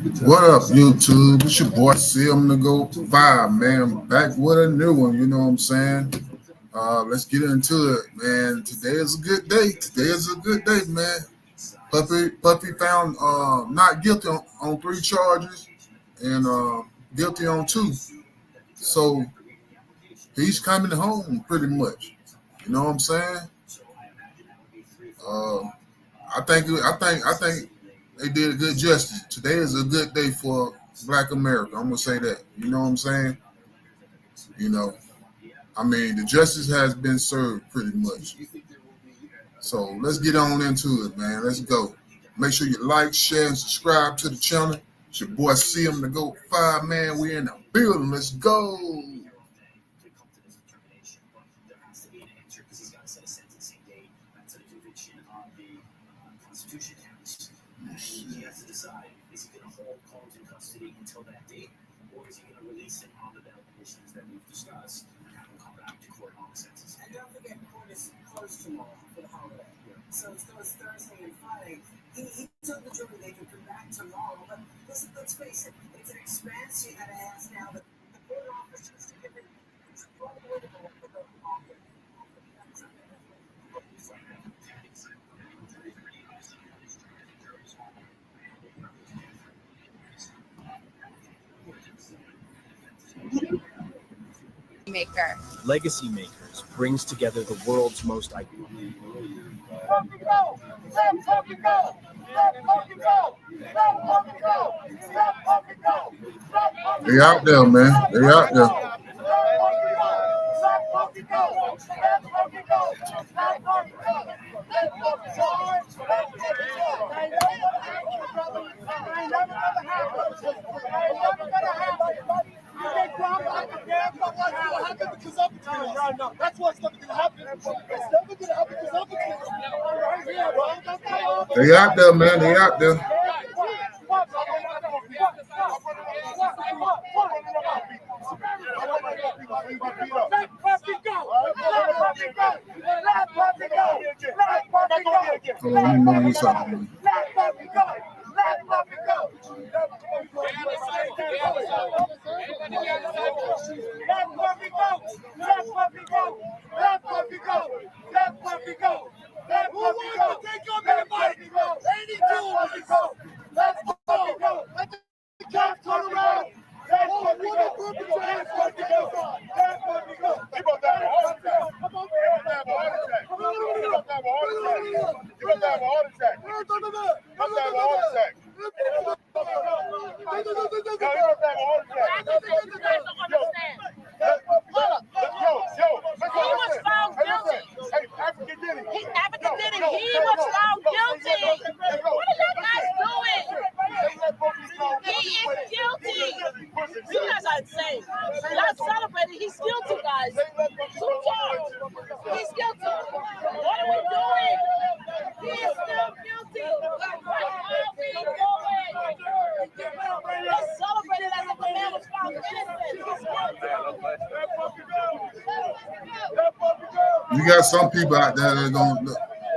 What up, YouTube? It's your boy Sim to go 5, man. Back with a new one, you know what I'm saying? Let's get into it, man. Today is a good day. Today is a good day, man. Puppy found not guilty on 3 charges and guilty on 2. So he's coming home pretty much. You know what I'm saying? Uh, I think they did a good justice. Today is a good day for Black America. I'm gonna say that. You know what I'm saying? You know, I mean, the justice has been served pretty much. So let's get on into it, man. Let's go. Make sure you like, share, and subscribe to the channel. It's your boy CM the Go 5, man. We in the building. Let's go. Maker. Legacy Makers brings together the world's most iconic. They out there, man. They out there. That's what's never gonna happen. It's never gonna happen because They out there, man. They out there. Oh, let me move this out. You got some people out there that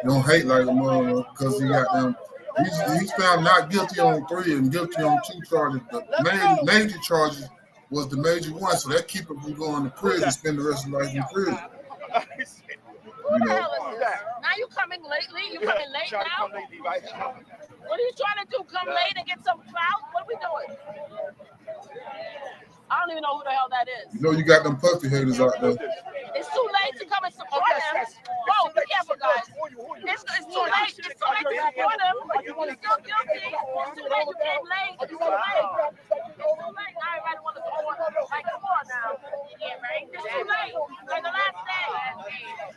don't hate like him because he got them. He's found not guilty on 3 and guilty on 2 charges. The major charges was the major one, so that keep him from going to prison, spend the rest of life in prison. Who the hell is this? Now you coming lately? You coming late now? What are you trying to do? Come late and get some clout? What are we doing? I don't even know who the hell that is. You know you got them Puffy haters out there. It's too late to come and support him. Whoa, be careful, guys. It's too late. It's too late to support him. You're still guilty. It's too late. You came late. It's too late. It's too late. Now everybody want to support him. Like, come on now. Yeah, right? It's too late. Like the last day.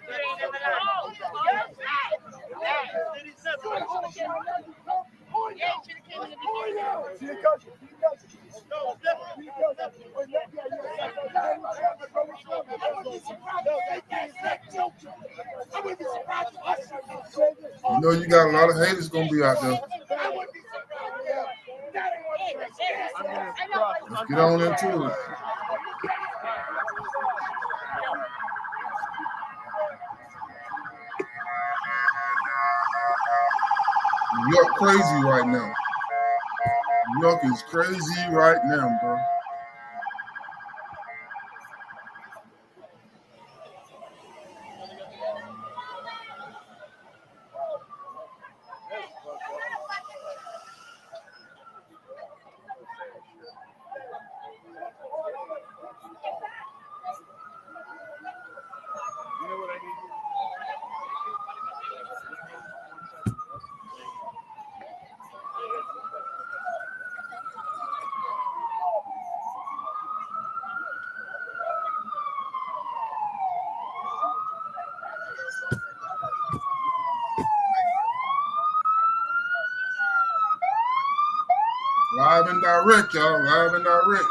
You ain't never know. You're fat. Yeah, you should have came in the beginning. You know you got a lot of haters gonna be out there. Let's get on into it. You're crazy right now. New York is crazy right now, bro. Live and direct, y'all. Live and direct.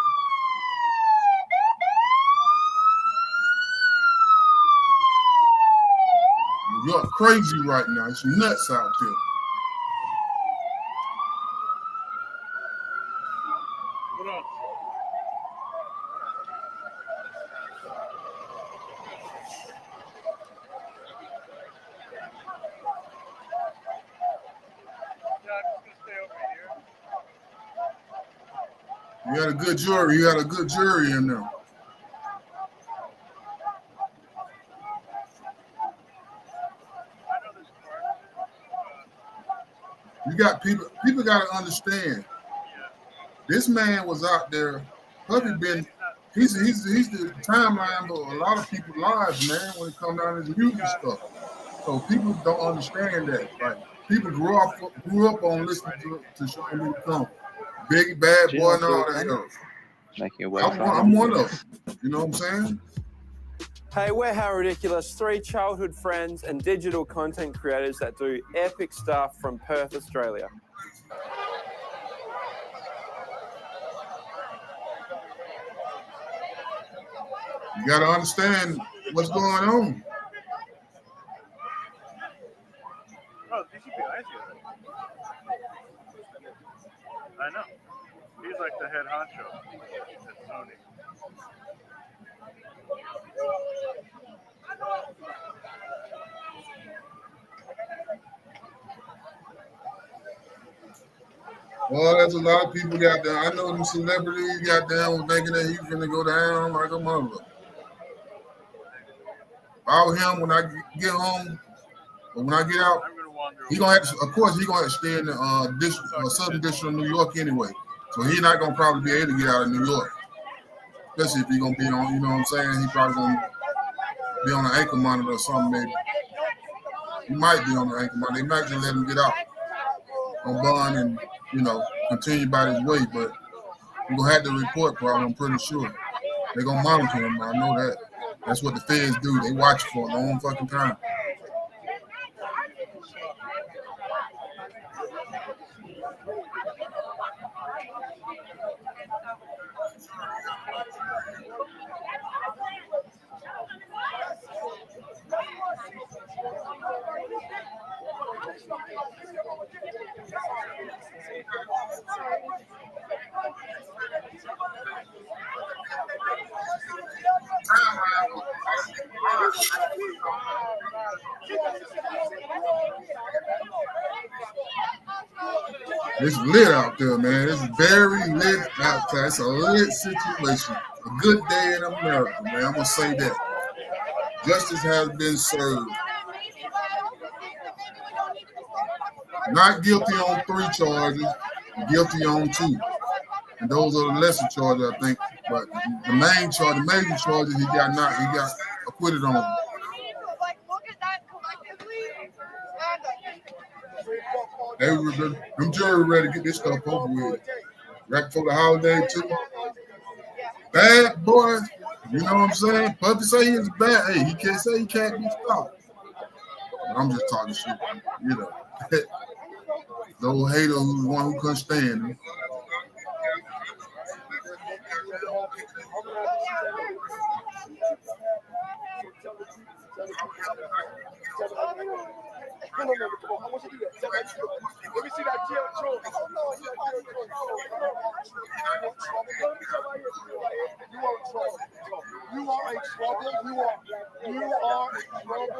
New York crazy right now. It's nuts out there. You had a good jury. You had a good jury in there. You got people. People got to understand. This man was out there. Puffy been. He's the timeline of a lot of people's lives, man. When it comes down to his music stuff, so people don't understand that. Like people grew up on listening to Show Me the Come, Big Bad Boy, and all that. I'm one of them. You know what I'm saying? Hey, we're How Ridiculous, 3 childhood friends and digital content creators that do epic stuff from Perth, Australia. You got to understand what's going on. Oh, he should be nice here. I know. He's like the head honcho at Sony. Well, there's a lot of people got there. I know them celebrities got down thinking that he's gonna go down like a mother. If I was him, when I get home, or when I get out, he gonna have to, of course, he gonna have to stay in the southern district of New York anyway. So he's not gonna probably be able to get out of New York, especially if he's gonna be on. You know what I'm saying? He probably gonna be on an ankle monitor or something. Maybe he might be on an ankle monitor. They might just let him get out on bond and continue by his way. But we're gonna have to report, probably. I'm pretty sure they're gonna monitor him. I know that. That's what the feds do. They watch for a long fucking time. It's lit out there, man. It's very lit out there. It's a lit situation. A good day in America, man. I'm gonna say that. Justice has been served. Not guilty on 3 charges, guilty on 2. And those are the lesser charges, I think. But the major charges, he got acquitted on. Them jury ready to get this stuff over with. Right before the holiday too. Bad boy, you know what I'm saying? Puffy say he's bad. Hey, he can't say he can't be stopped. But I'm just talking shit, The old hater who's the one who couldn't stand him. Come on, I want you to do that. Let me see that jail choice. You are trouble. You are a trouble. You are trouble.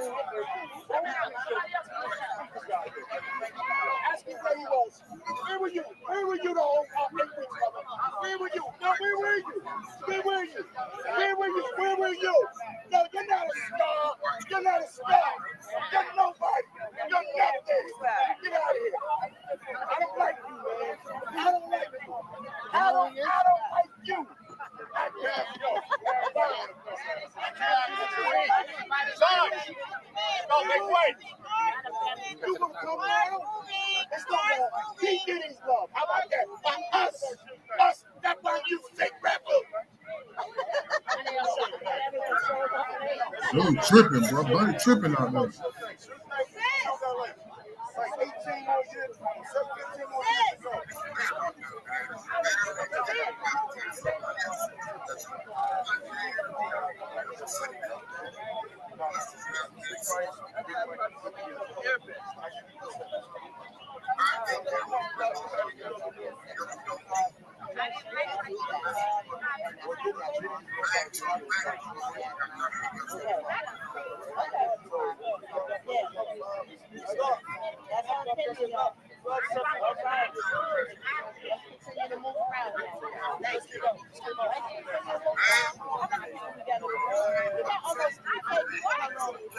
Ask me where you are. was. Where were you? Where were you the whole 8 weeks, brother? Where were you? No, where were you? Where were you? Where were you? Where were you? No, you're not a star. You're not a star. You're nobody. You're nothing. Get out of here. I don't like you, man. I don't like you. I don't like you. No, make way. You gonna come around? It's not he Diddy's love. How about that? Us. That's why you fake rapper. Dude tripping, bro. Buddy tripping out there. Like 18 more years, 15 more years ago.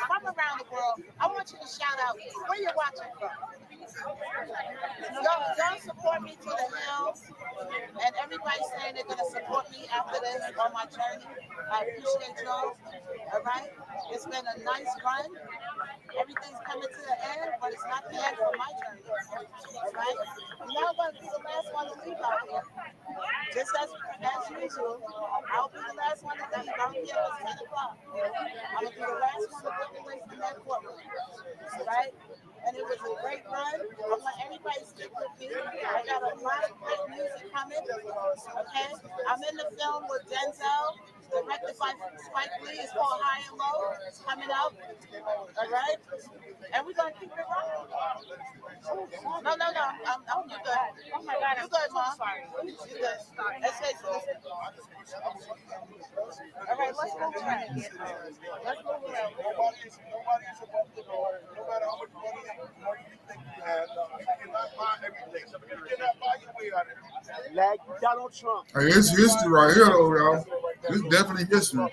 From around the world, I want you to shout out where you're watching from. Y'all support me to the hills, and everybody's saying they're going to support me after this on my journey. I appreciate y'all. All right? It's been a nice run. Everything's coming to the end, but it's not the end for my journey. All right? You're not going to be the last one to leave out here. Just as usual, I'll be the last one to leave. I don't care if it's 10 o'clock. I'm going to be the last one to walk away from that courtroom. Right? And it was a great run. I want everybody to stick with me. I got a lot of great music coming. Okay? I'm in the film with Denzel, directed by Spike Lee. It's called High and Low. It's coming out. All right? And we're going to keep it rolling. No. I'm you good. Oh my God. You good, Mom? You good. Let's face it. All right, let's move around. Let's move around. Nobody is above the law. No matter how much money you think you have, you cannot buy everything. You cannot buy your way out of it. Like Donald Trump. Hey, it's history right here, though, y'all. It's definitely history.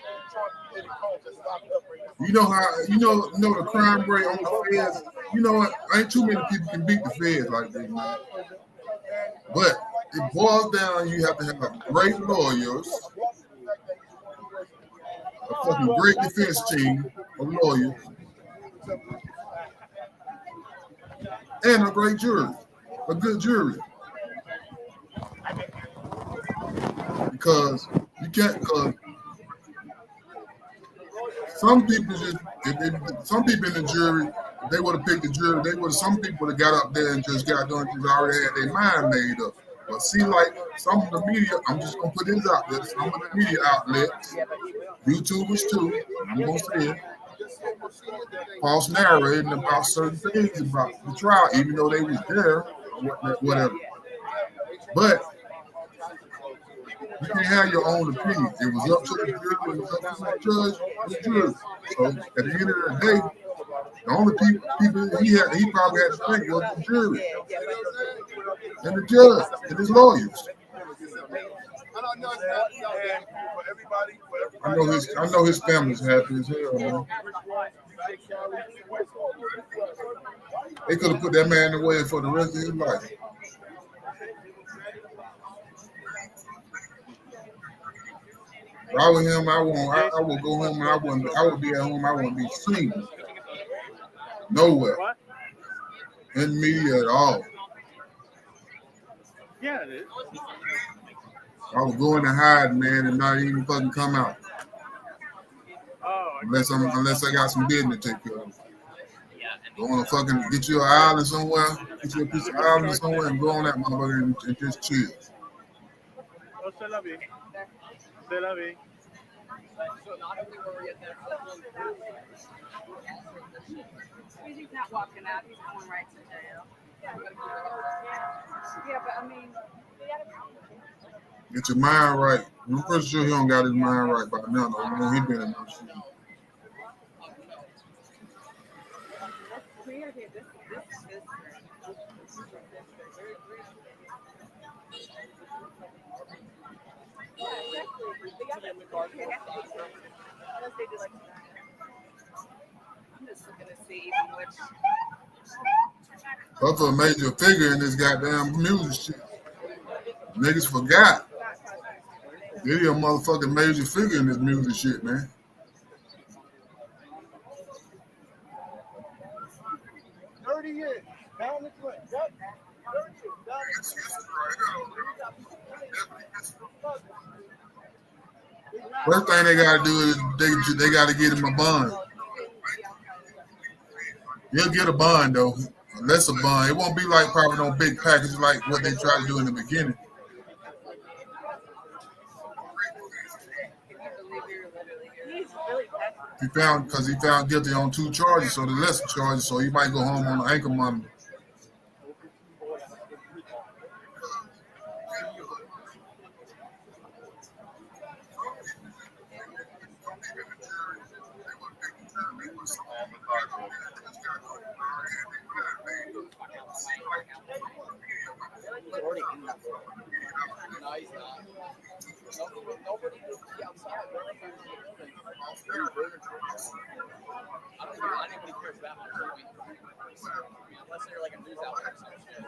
You know how the crime rate on the feds. You know what? Ain't too many people can beat the feds like this, man. But it boils down. You have to have great lawyers, a fucking great defense team of lawyers, and a great jury, a good jury. Because you can't. Some people some people in the jury, if they would have picked the jury, some people would have got up there and just got done because already had their mind made up. But see, like some of the media, I'm just gonna put this out there. Some of the media outlets, YouTubers too, I'm gonna say it, false narrating about certain things about the trial, even though they was there, whatever. But you can have your own opinion. It was up to the jury, it was up to the judge, the jury. So at the end of the day, the only people he probably had to think was the jury and the judge and his lawyers. I know his family's happy as hell, man. They could have put that man away for the rest of his life. If I were him, I would go home and I would be at home, I wouldn't be seen. Nowhere. In the media at all. Yeah, it is. I was going to hide, man, and not even fucking come out. Oh, Unless I got some business to take care of. Go on fucking get you an island somewhere, get you a piece of island somewhere and go on that motherfucker and just chill. oh, c'est la vie. C'est la vie. He's not walking out. He's going right to jail. Yeah, but I mean, Get your mind right. I'm pretty sure he don't got his mind right by now. Though. I know he been in those shit. that's clear here. This Puffy a major figure in this goddamn music shit. Niggas forgot. Diddy a motherfucking major figure in this music shit, man. 30 years. Down the clip. Yep. 30 years. Down the First thing they gotta do is they gotta get him a bond. He'll get a bond though. Less a bond. It won't be like probably no big package like what they tried to do in the beginning. Because he found guilty on 2 charges, so the lesser charges, so he might go home on an ankle monitor. Anybody cares about my movie. Unless they're like a news outlet or some shit.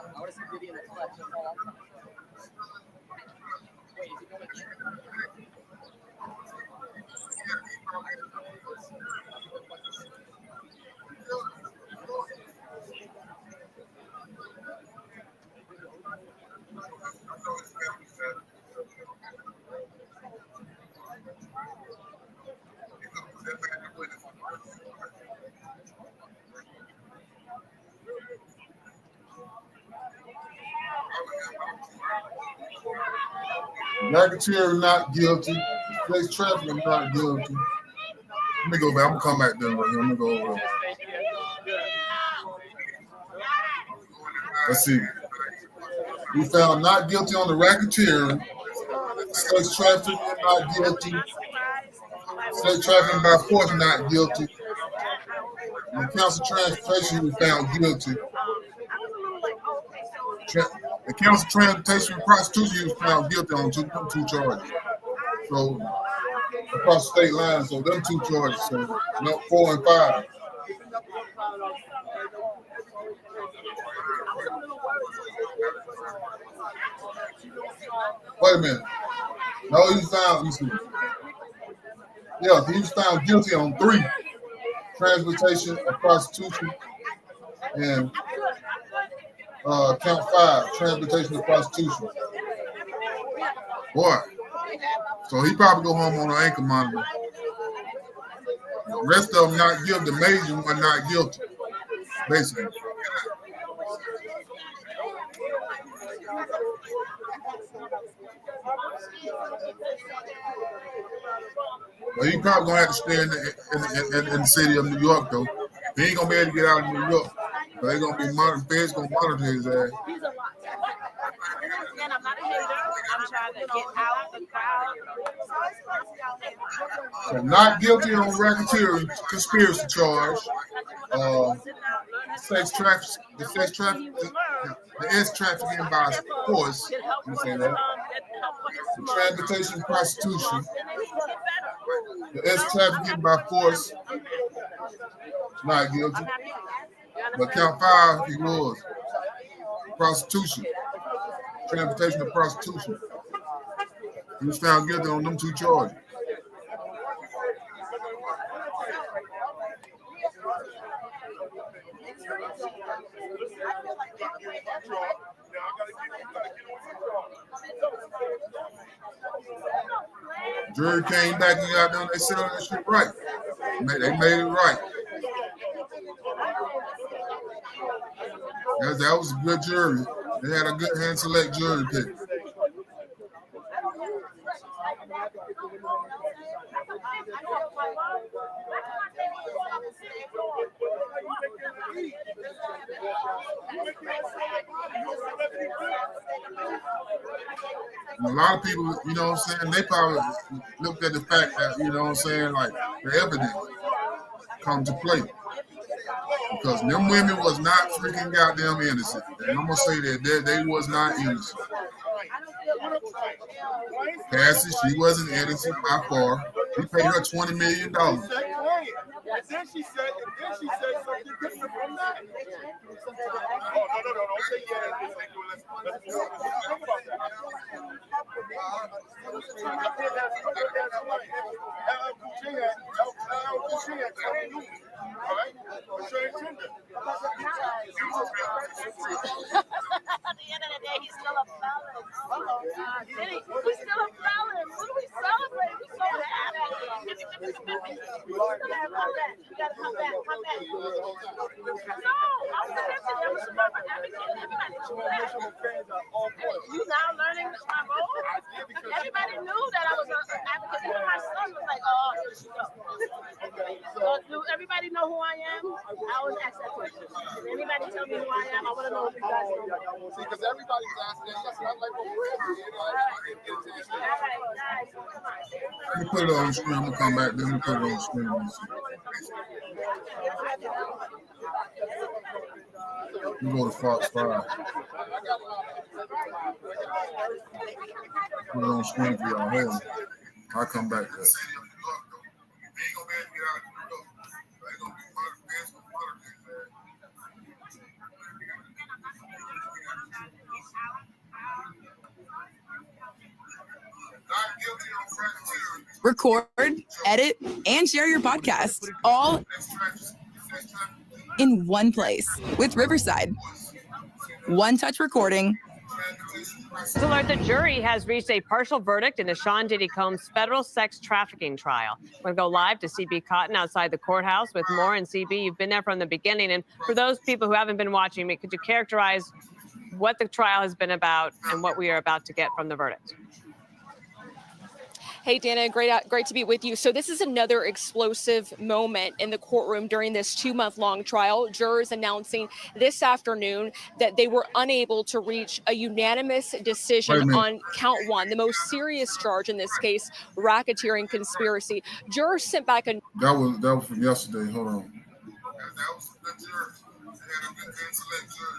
I want to see Diddy in the flesh. Wait, is he going to Racketeer not guilty. Sex trafficking not guilty. Let me go back. I'm gonna come back there right here. I'm gonna go over there. Let's see. We found not guilty on the racketeering. Sex trafficking not guilty. Sex trafficking by force not guilty. On council transportation, we found guilty. The council transportation and prostitution, he was found guilty on two charges. So across the state line, so them 2 charges. So 4 and 5. Wait a minute. No, he was found. Yeah, he was found guilty on 3: transportation of prostitution, and count 5: transportation of prostitution. Boy, so he probably go home on an ankle monitor. The rest of them not guilty. The major one not guilty, basically. Well, he probably gonna have to stay in the city of New York though. He ain't gonna be able to get out of New York. So they gonna be monitoring. Feds gonna monitor his ass. Again, I'm not a hater. I'm trying to get out the crowd. So not guilty on racketeering conspiracy charge. Sex trafficking, the S trafficking by force. You say that. The transportation and prostitution. The S trafficking by force. Not guilty. But count 5, he was. Prostitution. Transportation of prostitution. He was found guilty on them 2 charges. Jury came back and got done. They said that shit right. They made it right. That was a good jury. They had a good hand select jury pick. And a lot of people, you know what I'm saying, they probably looked at the fact that, you know what I'm saying, like the evidence come to play. Because them women was not freaking goddamn innocent. And I'm going to say that they was not innocent. Cassie, she wasn't innocent by far. He paid her $20 million. she said something different from that. Oh, no. Don't say yeah. Let's talk about that. At the end of the day, he's still a felon. Diddy, he's still a felon. What do we celebrate? We're so happy. You gotta come back. No, I'm a survivor advocate. Everybody knew that. You now learning my role? Everybody knew that I was an advocate. Even my son was like, oh, here she goes. So, do everybody know who I am? I always ask that question. Can anybody tell me who I am? I want to know if you guys know. See, because everybody's asking, that's what I'm like, well, where is he? All right, guys, come on. Let me put it on the screen. I'm gonna come back. Let me put it on the screen. You go to Fox 5. Put it on the screen for y'all. Hold on. I'll come back to it. Record, edit, and share your podcast all in one place with Riverside. One touch recording. Alert, the jury has reached a partial verdict in the Sean Diddy Combs federal sex trafficking trial. We're going to go live to CB Cotton outside the courthouse with more. And CB, you've been there from the beginning. And for those people who haven't been watching me, could you characterize what the trial has been about and what we are about to get from the verdict? Hey, Dana, great to be with you. So this is another explosive moment in the courtroom during this 2-month-long trial. Jurors announcing this afternoon that they were unable to reach a unanimous decision on count 1, the most serious charge in this case, racketeering conspiracy. Jurors sent back a... That was from yesterday. Hold on. That was the jurors. They had a good intellect jury.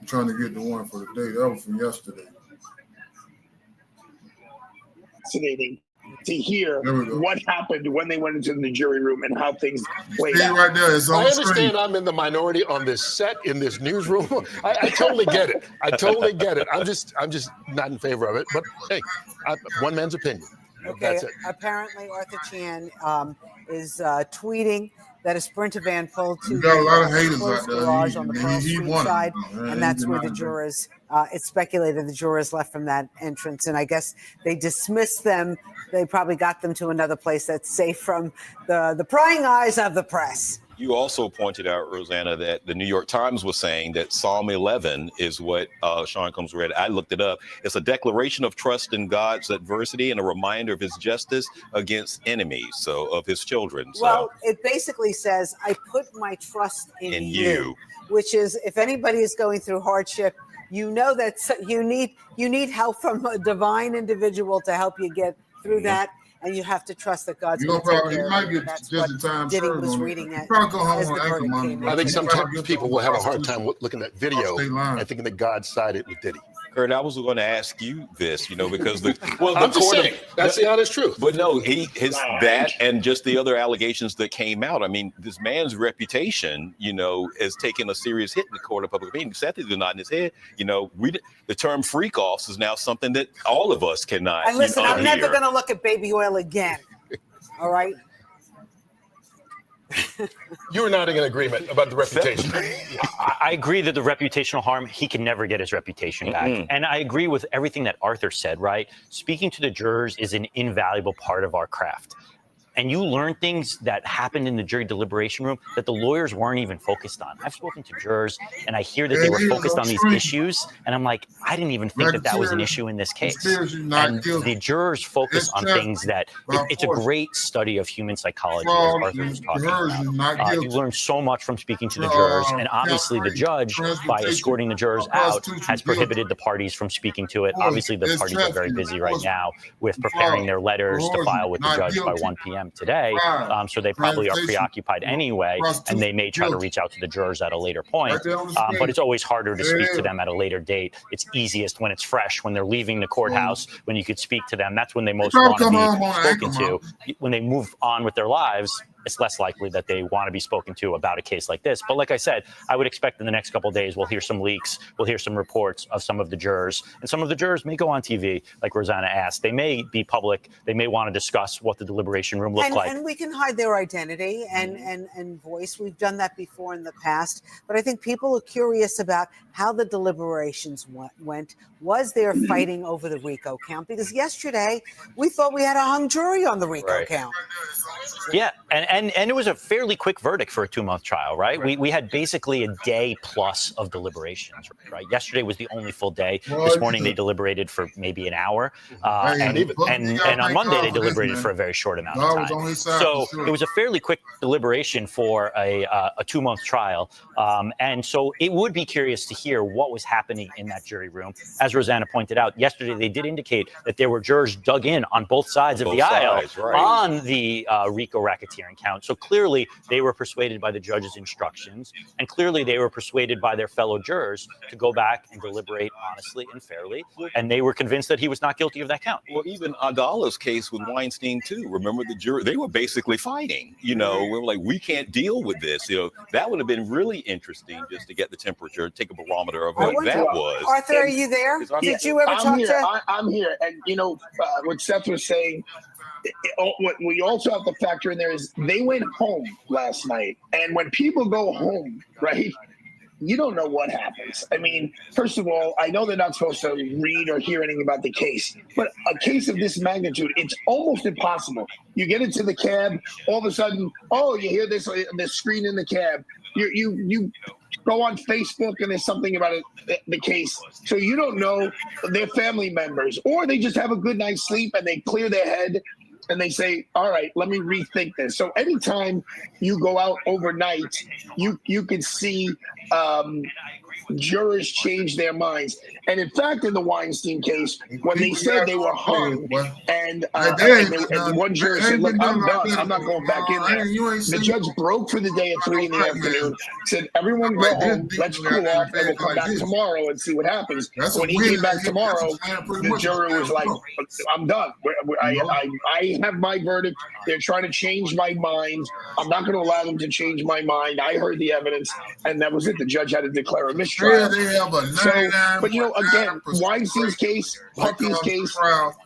I'm trying to get the one for the day. That was from yesterday. Fascinating to hear what happened when they went into the jury room and how things played out. Right there, it's on I understand screen. I'm in the minority on this set in this newsroom. I totally get it. I'm just not in favor of it. But hey, one man's opinion. Okay. That's it. Apparently, Arthur Chan is tweeting that a Sprinter van pulled to got a lot of the haters close out there. garage on the Pearl Street won. side, Man, and that's where the jurors. It's speculated the jurors left from that entrance, and I guess they dismissed them. They probably got them to another place that's safe from the prying eyes of the press. You also pointed out, Rosanna, that the New York Times was saying that Psalm 11 is what Sean Combs read. I looked it up. It's a declaration of trust in God's adversity and a reminder of his justice against enemies, so of his children. So. Well, it basically says, I put my trust in you, which is if anybody is going through hardship, you know that you need help from a divine individual to help you get through that. And you have to trust that God's going to take care of it. That's what Diddy was reading at. I think sometimes people will have a hard time looking at video and thinking that God sided with Diddy. Kurt, I was going to ask you this, because I'm just saying, that's the honest truth. But no, that and just the other allegations that came out. I mean, this man's reputation, has taken a serious hit in the court of public opinion. Seth is nodding his head. The term freak offs is now something that all of us cannot. And listen, I'm never going to look at baby oil again. All right. You were nodding in agreement about the reputation. I agree that the reputational harm, he can never get his reputation back. And I agree with everything that Arthur said, right? Speaking to the jurors is an invaluable part of our craft. And you learn things that happened in the jury deliberation room that the lawyers weren't even focused on. I've spoken to jurors, and I hear that they were focused on these issues, and I'm like, I didn't even think that was an issue in this case. And the jurors focus on things that it's a great study of human psychology, as Arthur was talking about. You learn so much from speaking to the jurors, and obviously the judge, by escorting the jurors out, has prohibited the parties from speaking to it. Obviously, the parties are very busy right now with preparing their letters to file with the judge by 1 p.m. room today. So they probably are preoccupied anyway, and they may try to reach out to the jurors at a later point. But it's always harder to speak to them at a later date. It's easiest when it's fresh, when they're leaving the courthouse, when you could speak to them. That's when they most want to be spoken to. When they move on with their lives, it's less likely that they want to be spoken to about a case like this. But like I said, I would expect in the next couple of days, we'll hear some leaks, we'll hear some reports of some of the jurors, and some of the jurors may go on TV, like Rosanna asked. They may be public. They may want to discuss what the deliberation room looked like. And we can hide their identity and voice. We've done that before in the past. But I think people are curious about how the deliberations went. Was there fighting over the RICO count? Because yesterday we thought we had a hung jury on the RICO count. Yeah, and it was a fairly quick verdict for a 2-month trial, right? We had basically a day plus of deliberations, right? Yesterday was the only full day. This morning they deliberated for maybe an hour, and on Monday they deliberated for a very short amount of time. So it was a fairly quick deliberation for a 2-month trial, and so it would be curious to hear what was happening in that jury room. As Rosanna pointed out, yesterday they did indicate that there were jurors dug in on both sides of the aisle on the RICO racketeering count. So clearly they were persuaded by the judge's instructions, and clearly they were persuaded by their fellow jurors to go back and deliberate honestly and fairly, and they were convinced that he was not guilty of that count. Well, even Agala's case with Weinstein too. Remember the jury? They were basically fighting. We were like, we can't deal with this. That would have been really interesting just to get the temperature, take a barometer of what that was. Arthur, are you there? Did you ever talk to? I'm here, and what Seth was saying. What we also have to factor in there is they went home last night, and when people go home, right, you don't know what happens. I mean, first of all, I know they're not supposed to read or hear anything about the case, but a case of this magnitude, it's almost impossible. You get into the cab, all of a sudden, you hear this screen in the cab. You go on Facebook and there's something about the case. So you don't know their family members, or they just have a good night's sleep and they clear their head and they say, all right, let me rethink this. So anytime you go out overnight, you can see jurors change their minds. And in fact, in the Weinstein case, when they said they were hung, and one juror said, look, I'm done. I'm not going back in there. The judge broke for the day at 3 p.m, said, everyone go home, let's cool off, and we'll come back tomorrow and see what happens. When he came back tomorrow, the juror was like, I'm done. I have my verdict. They're trying to change my mind. I'm not going to allow them to change my mind. I heard the evidence, and that was it. The judge had to declare a mistrial. But again, Weinstein's case, Puffy's case,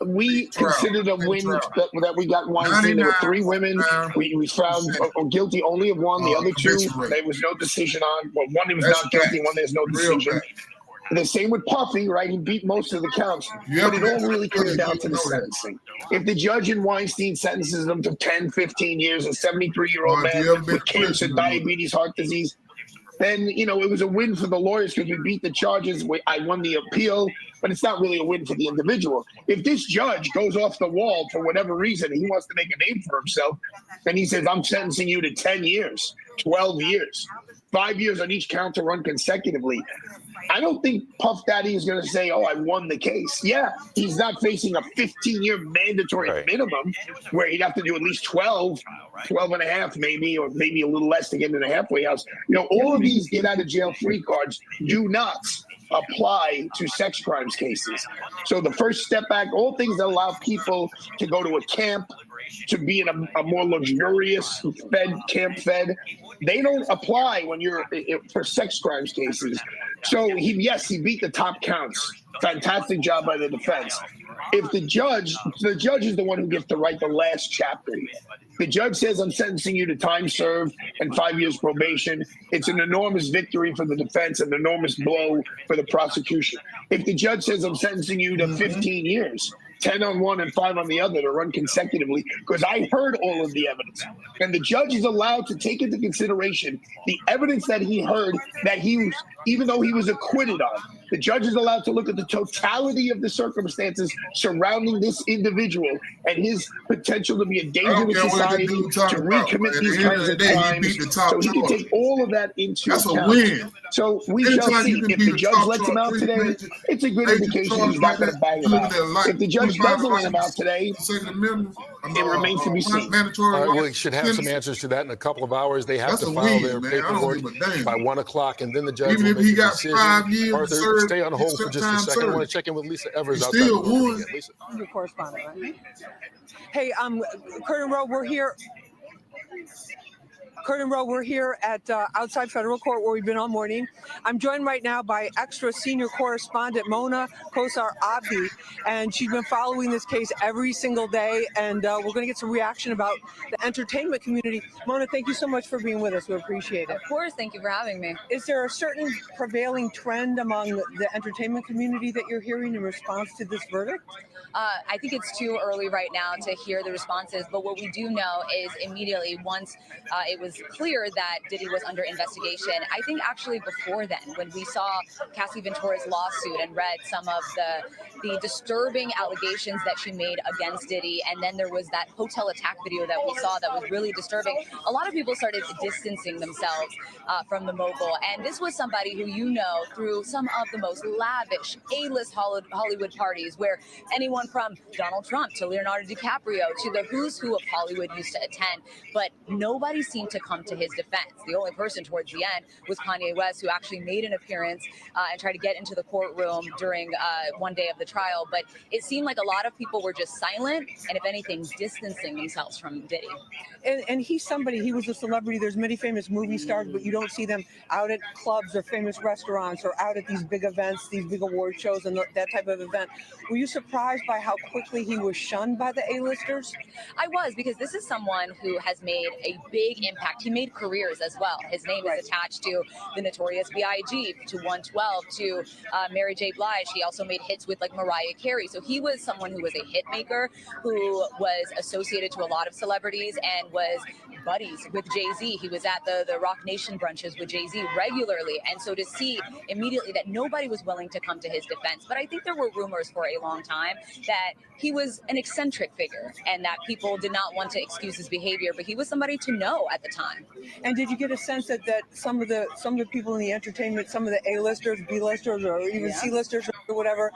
we considered a win that we got Weinstein. There were 3 women. We found guilty only of one. The other 2, there was no decision on. Well, one he was not guilty, one there's no decision. The same with Puffy, right? He beat most of the counts. But it all really comes down to the sentencing. If the judge in Weinstein sentences them to 10, 15 years, a 73-year-old man with cancer, diabetes, heart disease, then, it was a win for the lawyers because we beat the charges. I won the appeal, but it's not really a win for the individual. If this judge goes off the wall for whatever reason, he wants to make a name for himself, and he says, I'm sentencing you to 10 years, 12 years, 5 years on each count to run consecutively. I don't think Puff Daddy is going to say, I won the case. Yeah, he's not facing a 15-year mandatory minimum where he'd have to do at least 12 and a half maybe, or maybe a little less to get into the halfway house. All of these get-out-of-jail-free cards do not apply to sex crimes cases. So the first step back, all things that allow people to go to a camp, to be in a more luxurious camp fed, they don't apply when you're for sex crimes cases. So he beat the top counts. Fantastic job by the defense. If the judge is the one who gets to write the last chapter. The judge says, I'm sentencing you to time served and 5 years probation. It's an enormous victory for the defense, an enormous blow for the prosecution. If the judge says, I'm sentencing you to 15 years, 10 on one and 5 on the other to run consecutively, because I heard all of the evidence. And the judge is allowed to take into consideration the evidence that he heard that even though he was acquitted on. The judge is allowed to look at the totality of the circumstances surrounding this individual and his potential to be a danger to society, to recommit these kinds of crimes. So he can take all of that into account. So we shall see. If the judge lets him out today, it's a good indication he's not going to bang him out. If the judge doesn't let him out today, It remains to be seen. Mandatory. We should have some answers to that in a couple of hours. They have That's to a file win, their man. I don't paperwork give a damn. by 1 o'clock, and then the judge Even will if make he a got decision. 5 years to Arthur, serve, stay on hold he for just a time second. I want served. to check in with Lisa Evers He outside the still courtroom won. again. Lisa. Your correspondent, right? Hey, Curtin Rowe, we're here. Curtin Rowe, we're here at outside federal court where we've been all morning. I'm joined right now by extra senior correspondent Mona Kosar Abdi, and she's been following this case every single day, and we're going to get some reaction about the entertainment community. Mona, thank you so much for being with us. We appreciate it. Of course, thank you for having me. Is there a certain prevailing trend among the entertainment community that you're hearing in response to this verdict? I think it's too early right now to hear the responses, but what we do know is immediately once it was clear that Diddy was under investigation, I think actually before then, when we saw Cassie Ventura's lawsuit and read some of the disturbing allegations that she made against Diddy, and then there was that hotel attack video that we saw that was really disturbing, a lot of people started distancing themselves from the mogul. And this was somebody who you know through some of the most lavish A-list Hollywood parties where anyone from Donald Trump to Leonardo DiCaprio to the who's who of Hollywood used to attend, but nobody seemed to come to his defense. The only person towards the end was Kanye West, who actually made an appearance and tried to get into the courtroom during one day of the trial, but it seemed like a lot of people were just silent and, if anything, distancing themselves from Diddy. And he's somebody, he was a celebrity. There's many famous movie stars, but you don't see them out at clubs or famous restaurants or out at these big events, these big award shows and that type of event. Were you surprised by how quickly he was shunned by the A-listers? I was, because this is someone who has made a big impact. He made careers as well. His name is attached to the Notorious B.I.G., to 112, to Mary J. Blige. He also made hits with like Mariah Carey. So he was someone who was a hit maker, who was associated to a lot of celebrities and was buddies with Jay-Z. He was at the Rock Nation brunches with Jay-Z regularly. And so to see immediately that nobody was willing to come to his defense. But I think there were rumors for a long time that he was an eccentric figure and that people did not want to excuse his behavior, but he was somebody to know at the time. And did you get a sense that some of the people in the entertainment, some of the A-listers, B-listers, or even C-listers or whatever,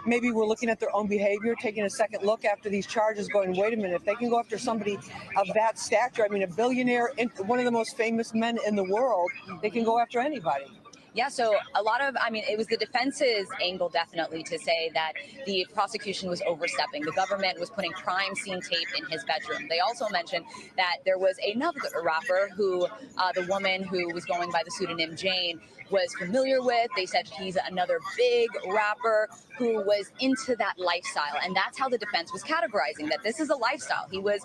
maybe were looking at their own behavior, taking a second look after these charges, going, wait a minute, if they can go after somebody of that stature, I mean, a billionaire, one of the most famous men in the world, they can go after anybody. Yeah, so it was the defense's angle definitely to say that the prosecution was overstepping. The government was putting crime scene tape in his bedroom. They also mentioned that there was another rapper who the woman who was going by the pseudonym Jane was familiar with. They said he's another big rapper who was into that lifestyle. And that's how the defense was categorizing that this is a lifestyle. He was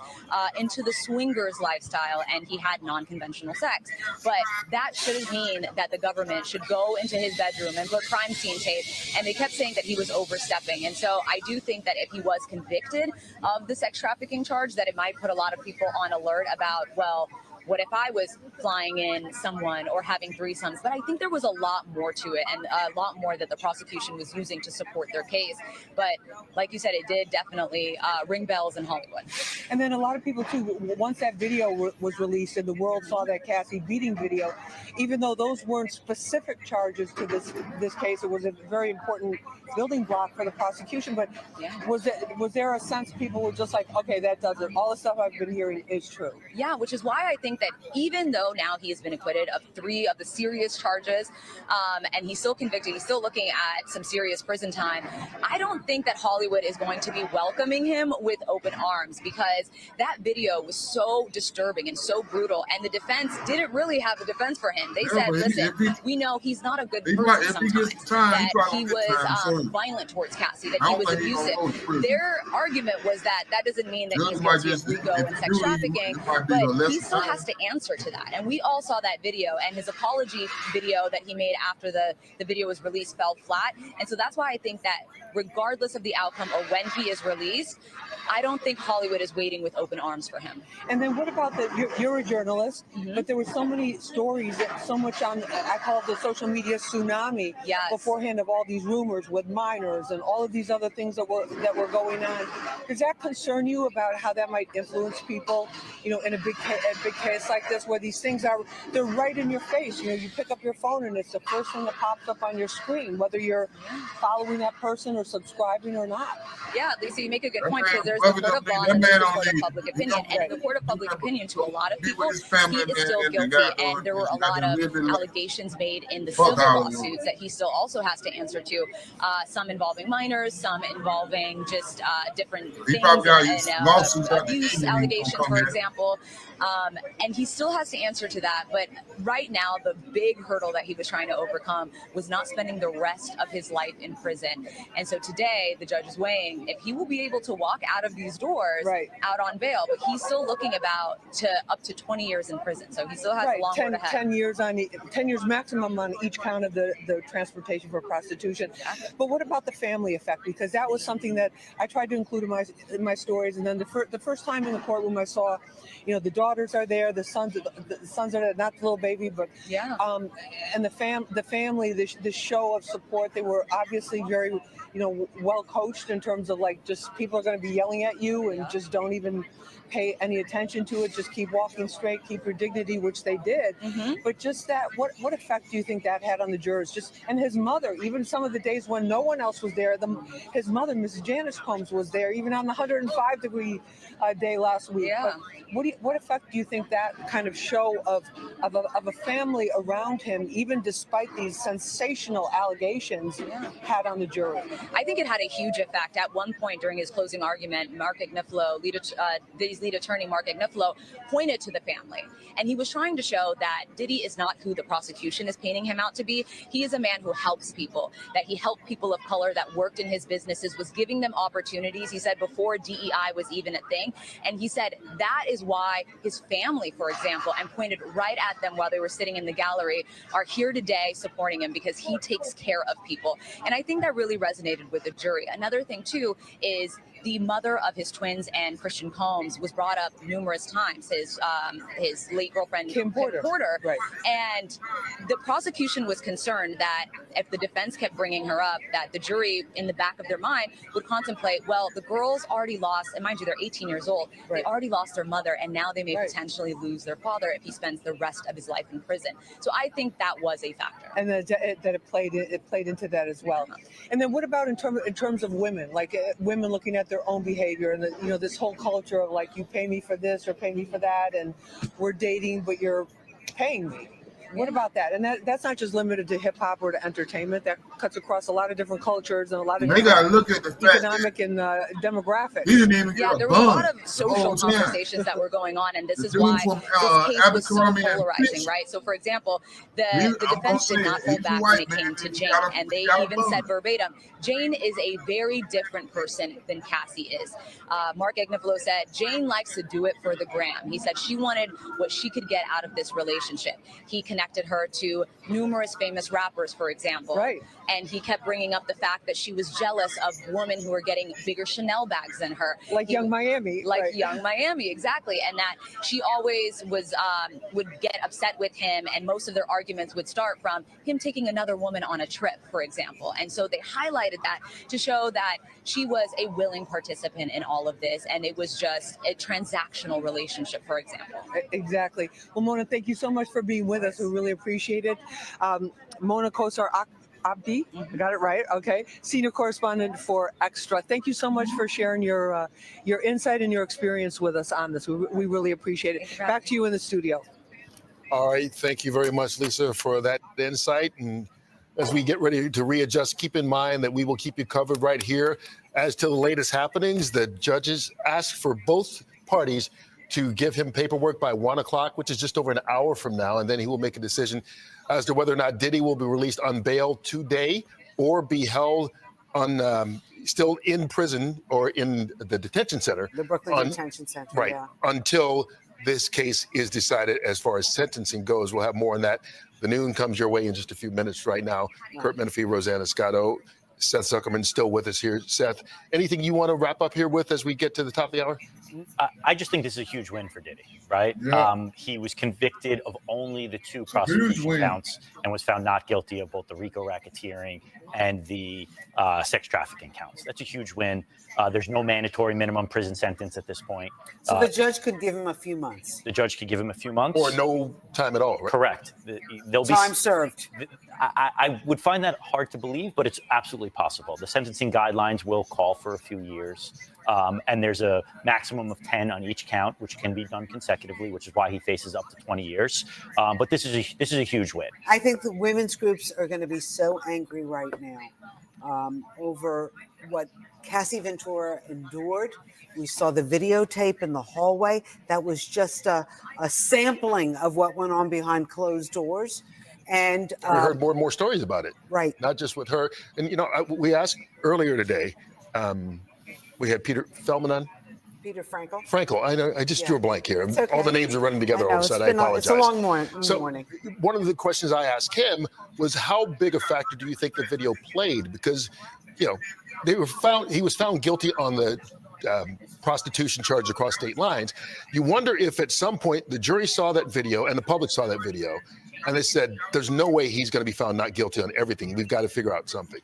into the swingers lifestyle and he had non-conventional sex. But that shouldn't mean that the government should go into his bedroom and put crime scene tape. And they kept saying that he was overstepping. And so I do think that if he was convicted of the sex trafficking charge, that it might put a lot of people on alert about, well, what if I was flying in someone or having threesomes? But I think there was a lot more to it and a lot more that the prosecution was using to support their case. But like you said, it did definitely ring bells in Hollywood. And then a lot of people, too, once that video was released and the world saw that Cassie beating video, even though those weren't specific charges to this case, it was a very important building block for the prosecution. But was there a sense people were just like, okay, that does it. All the stuff I've been hearing is true. Yeah, which is why I think that even though now he has been acquitted of 3 of the serious charges, and he's still convicted, he's still looking at some serious prison time, I don't think that Hollywood is going to be welcoming him with open arms, because that video was so disturbing and so brutal, and the defense didn't really have a defense for him. They said, listen, we know he's not a good person sometimes, that he was violent towards Cassie, that he was abusive. Their argument was that doesn't mean that he's guilty of RICO and sex trafficking, but he still has to answer to that. And we all saw that video, and his apology video that he made after the video was released fell flat. And so that's why I think that regardless of the outcome or when he is released, I don't think Hollywood is waiting with open arms for him. And then what about you're a journalist, but there were so many stories, so much on, I call it the social media tsunami beforehand of all these rumors with minors and all of these other things that were going on. Does that concern you about how that might influence people, in a big case Okay, it's like this where these things they're right in your face. You know, you pick up your phone and it's the first thing that pops up on your screen, whether you're following that person or subscribing or not. Yeah, Lisa, you make a good point because there's the court of law and there's the court of public opinion. And in the court of public opinion, to a lot of people, he is still guilty. And there were a lot of allegations made in the civil lawsuits that he still also has to answer to. Some involving minors, some involving just different things and abuse allegations, for example. And he still has to answer to that. But right now, the big hurdle that he was trying to overcome was not spending the rest of his life in prison. And so today, the judge is weighing if he will be able to walk out of these doors out on bail. But he's still looking about up to 20 years in prison. So he still has a long road ahead. 10 years maximum on each count of the transportation for prostitution. Exactly. But what about the family effect? Because that was something that I tried to include in my stories. And then the first time in the courtroom, I saw, you know, the daughters are there, the sons are there, not the little baby, but and the family, the show of support. They were obviously very, you know, well coached in terms of like just people are going to be yelling at you and just don't even pay any attention to it. Just keep walking straight, keep your dignity, which they did. But just that, what effect do you think that had on the jurors? Just and his mother, even some of the days when no one else was there, his mother, Mrs. Janice Combs, was there, even on the 105-degree day last week. Yeah. But what effect do you think that kind of show of a family around him, even despite these sensational allegations, had on the jury? I think it had a huge effect. At one point during his closing argument, Mark Agnifilo, Diddy's lead attorney, Mark Agnifilo, pointed to the family. And he was trying to show that Diddy is not who the prosecution is painting him out to be. He is a man who helps people, that he helped people of color that worked in his businesses, was giving them opportunities. He said before DEI was even a thing. And he said that is why his family, for example, and pointed right at them while they were sitting in the gallery, are here today supporting him because he takes care of people. And I think that really resonated with the jury. Another thing, too, is the mother of his twins and Christian Combs was brought up numerous times, his late girlfriend, Kim Porter. Right. And the prosecution was concerned that if the defense kept bringing her up, that the jury in the back of their mind would contemplate, well, the girls already lost, and mind you, they're 18 years old. They already lost their mother, and now they may potentially lose their father if he spends the rest of his life in prison. So I think that was a factor. And that it played into that as well. And then what about in terms of women, like women looking at their own behavior and this whole culture of like, you pay me for this or pay me for that, and we're dating, but you're paying me. What about that? And that's not just limited to hip hop or to entertainment. That cuts across a lot of different cultures and a lot of look at the economic and demographic. He didn't even get there were a lot of social conversations that were going on, and this is why this case was so polarizing, right? So, for example, the defense did not hold back when it came to Jane, and they even said verbatim, Jane is a very different person than Cassie is. Mark Agnifilo said, Jane likes to do it for the gram. He said she wanted what she could get out of this relationship. He connected her to numerous famous rappers, for example. Right. And he kept bringing up the fact that she was jealous of women who were getting bigger Chanel bags than her. Like Young Miami. Like Young Miami, exactly. And that she always was would get upset with him, and most of their arguments would start from him taking another woman on a trip, for example. And so they highlighted that to show that she was a willing participant in all of this, and it was just a transactional relationship, for example. Exactly. Well, Mona, thank you so much for being with us. We really appreciate it. Mona Kosar Abdi, I got it right, okay, senior correspondent for Extra. Thank you so much for sharing your insight and your experience with us on this. We really appreciate it. Back to you in the studio. All right, thank you very much, Lisa, for that insight. And as we get ready to readjust, keep in mind that we will keep you covered right here. As to the latest happenings, the judges asked for both parties to give him paperwork by 1 o'clock, which is just over an hour from now, and then he will make a decision as to whether or not Diddy will be released on bail today or be held on still in prison or in the detention center. The Brooklyn Detention Center, right, until this case is decided as far as sentencing goes. We'll have more on that. The noon comes your way in just a few minutes right now. Right. Kurt Menefee, Rosanna Scotto, Seth Zuckerman still with us here. Seth, anything you want to wrap up here with as we get to the top of the hour? I just think this is a huge win for Diddy, right? Yeah. He was convicted of only the 2 It's a huge prosecution win. counts and was found not guilty of both the RICO racketeering and the sex trafficking counts. That's a huge win. There's no mandatory minimum prison sentence at this point. So the judge could give him a few months. The judge could give him a few months. Or no time at all, right? Correct. There'll be time served. I would find that hard to believe, but it's absolutely possible. The sentencing guidelines will call for a few years. And there's a maximum of 10 on each count, which can be done consecutively, which is why he faces up to 20 years. But this is a huge win. I think the women's groups are going to be so angry right now over what Cassie Ventura endured. We saw the videotape in the hallway. That was just a sampling of what went on behind closed doors. And we heard more and more stories about it. Right. Not just with her. And, we asked earlier today, we had Peter Feldman on. Peter Frankel. Frankel. I know. I just drew a blank here. Okay. All the names are running together all of a sudden. I apologize. It's a long morning. So one of the questions I asked him was, how big a factor do you think the video played? Because, he was found guilty on the prostitution charge across state lines. You wonder if at some point the jury saw that video and the public saw that video, and they said, there's no way he's going to be found not guilty on everything. We've got to figure out something.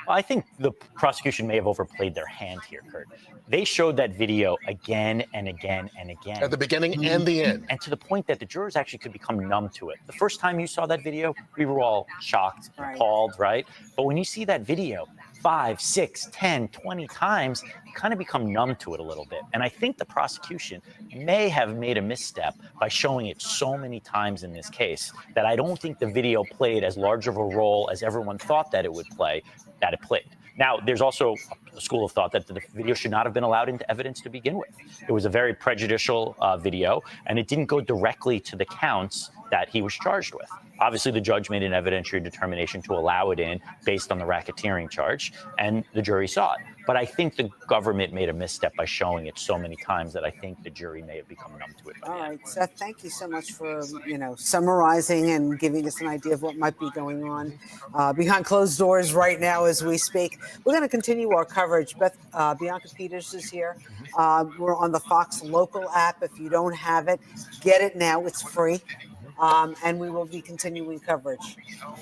Well, I think the prosecution may have overplayed their hand here, Kurt. They showed that video again and again and again. At the beginning and the end. And to the point that the jurors actually could become numb to it. The first time you saw that video, we were all shocked, appalled, right? But when you see that video 5, 6, 10, 20 times, you kind of become numb to it a little bit. And I think the prosecution may have made a misstep by showing it so many times in this case that I don't think the video played as large of a role as everyone thought that it would play, that it played. Now, there's also a school of thought that the video should not have been allowed into evidence to begin with. It was a very prejudicial video, and it didn't go directly to the counts that he was charged with. Obviously, the judge made an evidentiary determination to allow it in based on the racketeering charge, and the jury saw it. But I think the government made a misstep by showing it so many times that I think the jury may have become numb to it. All right, Seth, thank you so much for, summarizing and giving us an idea of what might be going on behind closed doors right now as we speak. We're going to continue our coverage. Bianca Peters is here. We're on the Fox Local app. If you don't have it, get it now. It's free. And we will be continuing coverage.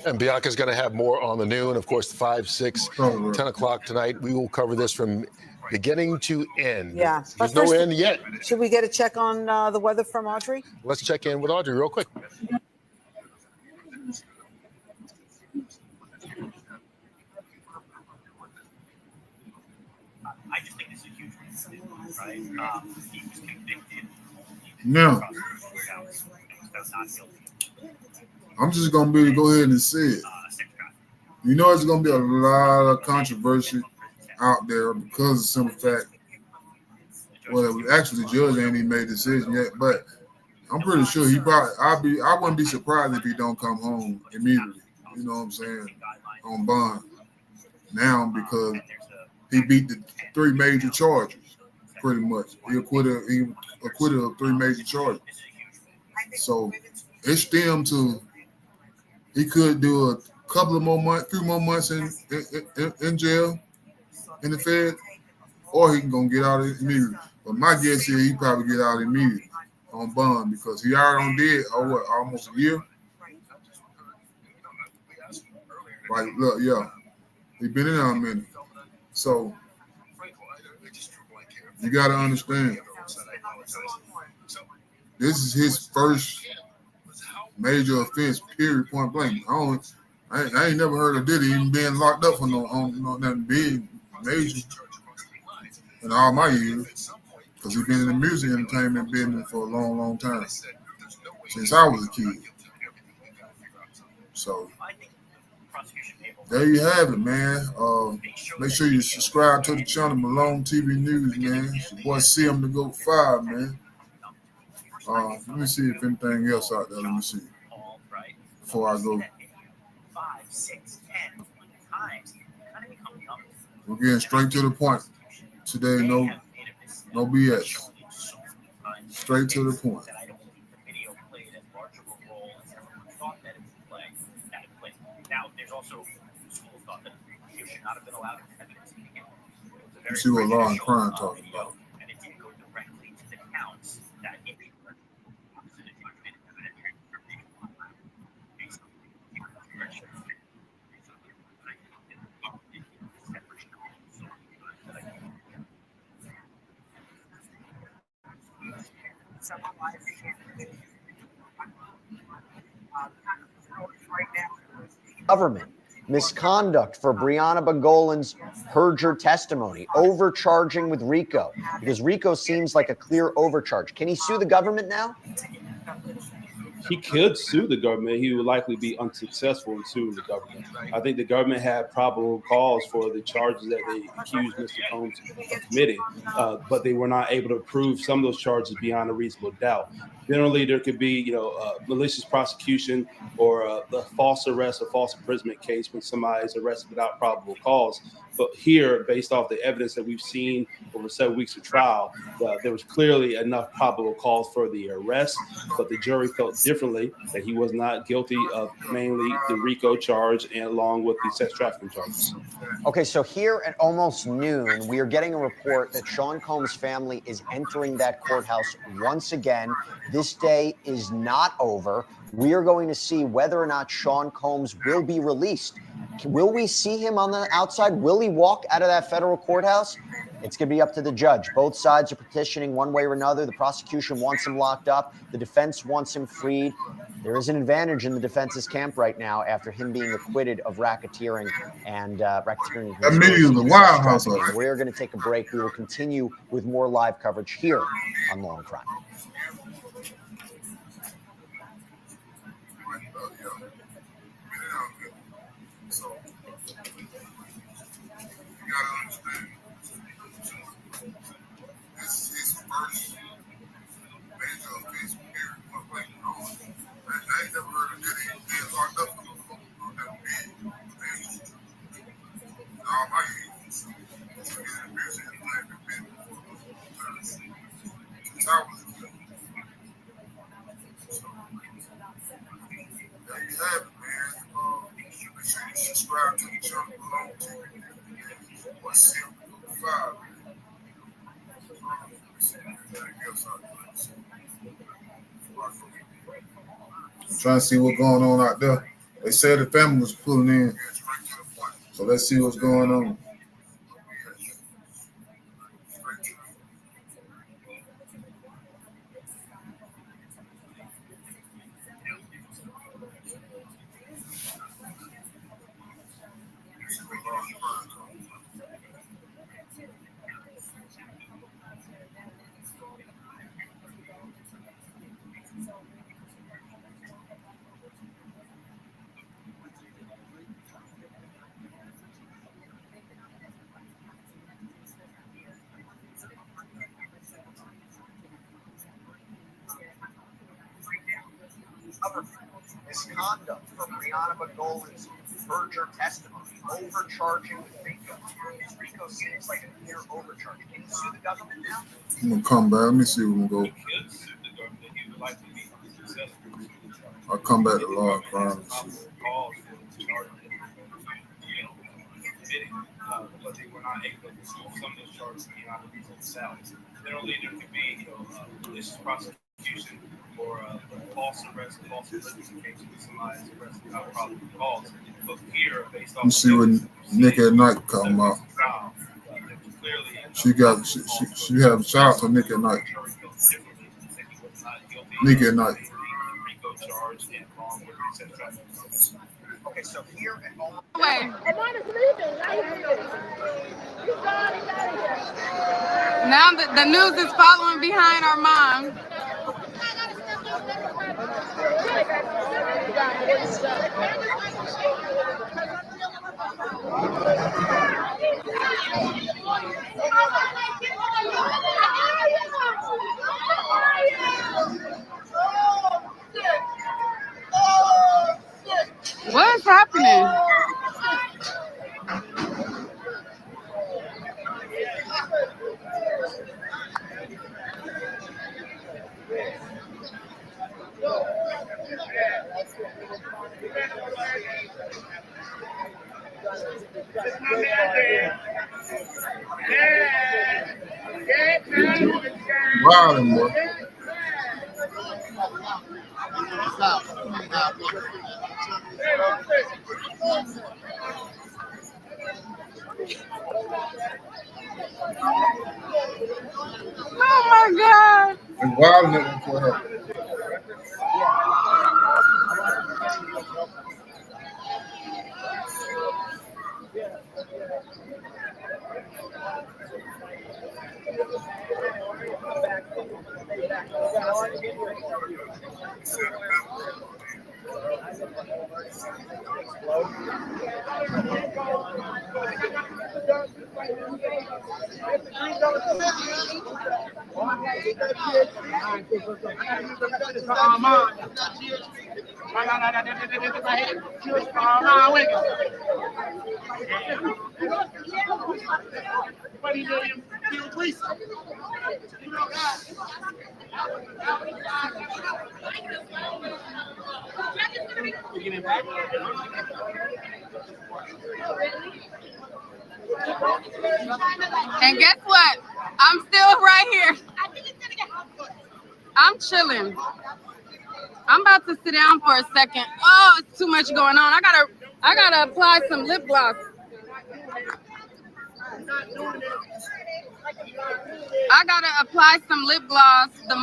And Bianca's going to have more on the noon. Of course, 5, 6, 10 o'clock tonight. We will cover this from beginning to end. Yeah. There's no end yet. Should we get a check on the weather from Audrey? Let's check in with Audrey real quick. I just think this is a huge reason, right? He was convicted. No. I'm just going to go ahead and say it. It's going to be a lot of controversy out there because of some fact. Well, actually, the judge ain't even made a decision yet, but I'm pretty sure I wouldn't be surprised if he don't come home immediately. You know what I'm saying? On bond now because he beat the 3 major charges, pretty much. He acquitted of 3 major charges. So it's stemmed to he could do a couple of more months, 3 more months in jail in the Fed, or he can go get out immediately. But my guess is he probably get out immediately on bond because he already did almost a year. Right, look, yeah, he been in there a minute. So you got to understand, this is his first major offense, period, point blank. I ain't never heard of Diddy even being locked up for nothing big, major in all my years. Because he's been in the music entertainment business for a long, long time. Since I was a kid. So there you have it, man. Make sure you subscribe to the channel, Malone TV News, man. It's your boy CM to go 5, man. Let me see if anything else out there. Let me see. Before I go. We're getting straight to the point. Today, no BS. Straight to the point. Now, there's also school of thought that you should not have been allowed evidence to begin with. You see what law and crime talking about. And it didn't go directly Government misconduct for Breonna Bangolan's perjured testimony, overcharging with RICO, because RICO seems like a clear overcharge. Can he sue the government now? He could sue the government. He would likely be unsuccessful in suing the government. I think the government had probable cause for the charges that they accused Mr. Combs of committing, but they were not able to prove some of those charges beyond a reasonable doubt. Generally, there could be, malicious prosecution or a false arrest or false imprisonment case when somebody is arrested without probable cause. But here, based off the evidence that we've seen over 7 weeks of trial, there was clearly enough probable cause for the arrest, but the jury felt differently, that he was not guilty of mainly the RICO charge and along with the sex trafficking charges. Okay, so here at almost noon, we are getting a report that Sean Combs' family is entering that courthouse once again. This day is not over. We are going to see whether or not Sean Combs will be released. Will we see him on the outside? Will he walk out of that federal courthouse? It's going to be up to the judge. Both sides are petitioning one way or another. The prosecution wants him locked up. The defense wants him freed. There is an advantage in the defense's camp right now after him being acquitted of racketeering and racketeering. That meeting is the Wild House. We're going to take a break. We will continue with more live coverage here on Law and Crime. I ain't never heard of Diddy being locked up for all my years. There you have it, man. Make sure you subscribe to the channel below. What's 5? I'm trying to see what's going on out there. They said the family was pulling in. So let's see what's going on. Misconduct from Breonna Bangolan's perjured testimony, overcharging with RICO. RICO seems like a clear overcharge. Can you sue the government now? I'm gonna come back. Let me see where we go. I'll come back to Law and Crime. But they were not able to prove some of those charges beyond a reasonable doubt. Generally, there could be, malicious prosecution or a false arrest, false imprisonment case when somebody is arrested without probable cause. But here, based on Let's see when Nick at Night come out. She had a shout out to Nick at Night. Nick at Night. Okay, so here at almost. Now the news is following behind our mom. What's happening? Wow, boy. Oh my God. And wild in that courthouse. And guess what? I'm still right here. I'm chilling. I'm about to sit down for a second. Oh, it's too much going on. I gotta apply some lip gloss. I gotta apply some lip gloss. The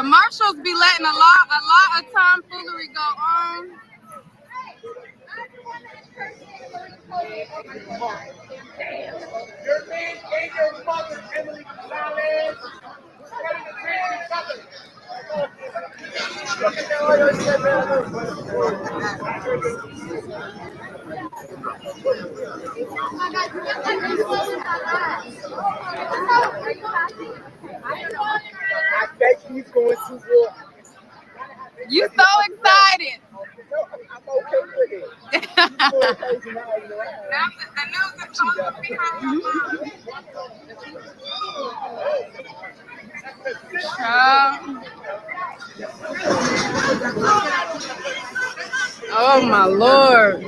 Marshalls be letting a lot of tomfoolery go on. Your name and your mother, Emily Gonzalez. I bet he's going to war. You so excited. I'm okay with it. Oh my Lord.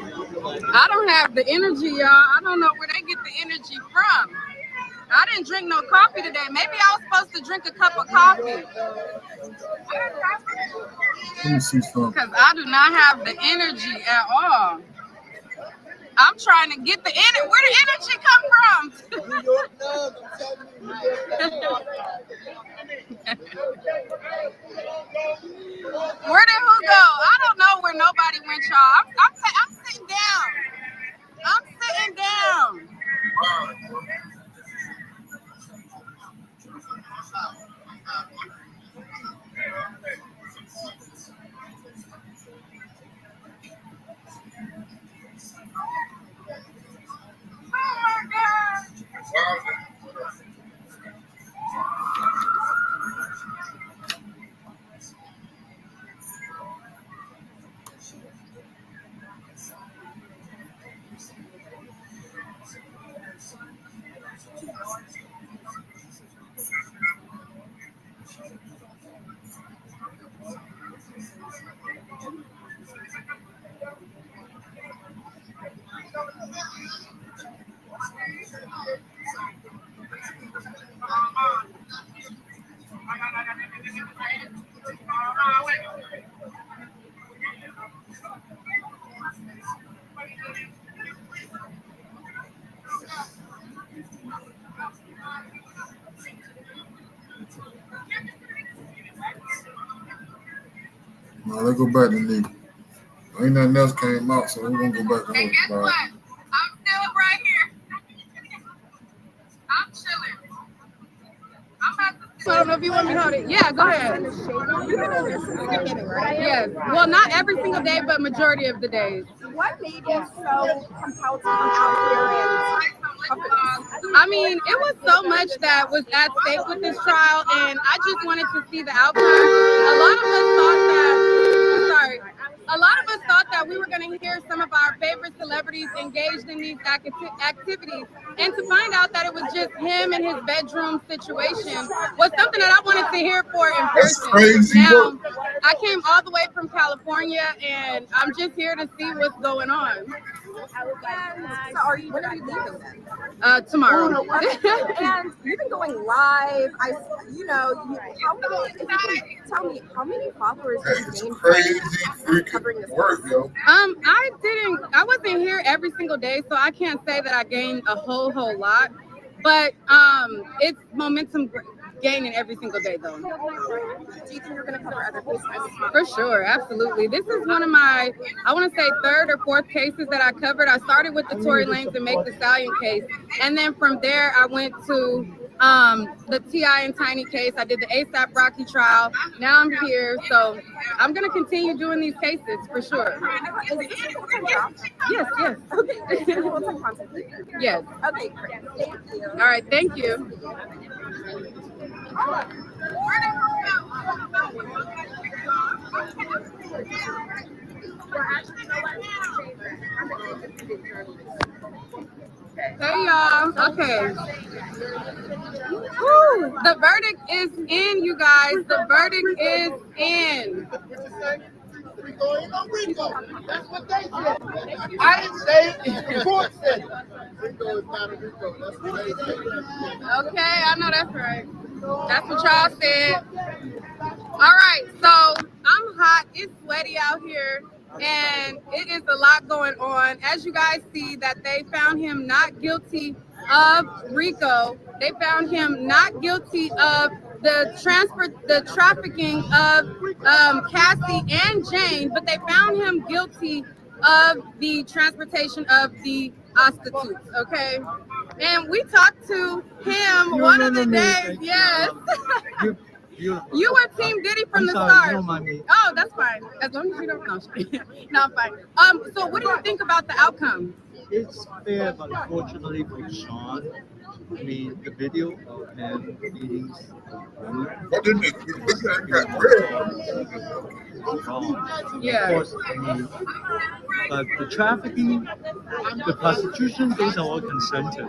I don't have the energy, y'all. I don't know where they get the energy from. I didn't drink no coffee today. Maybe I was supposed to drink a cup of coffee. Let me see something. Because I do not have the energy at all. I'm trying to get the energy. Where the energy come from? New York love, I'm telling you, New York Where did who go? I don't know where nobody went, y'all. I'm sitting down. I'm sitting down. Oh my God. Now let's go back to Nick. Ain't nothing else came out, so we're gonna go back to her. And guess what? I'm still right here. I'm chilling. I'm about to. I don't know if you want me to hold it. Yeah, go ahead. Yes. Well, not every single day, but majority of the days. What made you so compelled to come out here and I mean, it was so much that was at stake with this trial, and I just wanted to see the outcome. A lot of us thought that we were going to hear some of our favorite celebrities engaged in these activities, and to find out that it was just him and his bedroom situation was something that I wanted to hear for in person. Now, I came all the way from California, and I'm just here to see what's going on. So when are you leaving then? Tomorrow. And you've been going live. Tell me how many followers have you gained from covering this? I wasn't here every single day, so I can't say that I gained a whole lot. But it's momentum gaining every single day, though. Do you think you're going to cover other cases? For sure, absolutely. This is one of my, I want to say, third or fourth cases that I covered. I started with the Tory Lanez and Make the Stallion case, and then from there I went to the T.I. and Tiny case. I did the ASAP Rocky trial. Now I'm here, so I'm going to continue doing these cases for sure. Is this a full-time job? Yes, yes. Okay, great. Full-time content creator. Yes. Okay, great. Thank you. All right, thank you. Hey y'all. Okay. Woo. The verdict is in, you guys. The verdict is in. That's what they said. I didn't say it. The court said it. Rico is not a Rico. That's what they said. Okay, I know that's right. That's what y'all said. All right, so I'm hot. It's sweaty out here, and it is a lot going on. As you guys see, that they found him not guilty of RICO. They found him not guilty of the trafficking of Cassie and Jane, but they found him guilty of the transportation of the prostitutes. Okay, and we talked to him one of the days. Yes. You were Team Diddy from the start. You don't mind me. Oh, that's fine. As long as you don't know. No, I'm fine. So what do you think about the outcome? It's fair, but unfortunately for Sean, I mean, the video of him beating yeah. Of course, I mean, but the trafficking, the prostitution, those are all consented.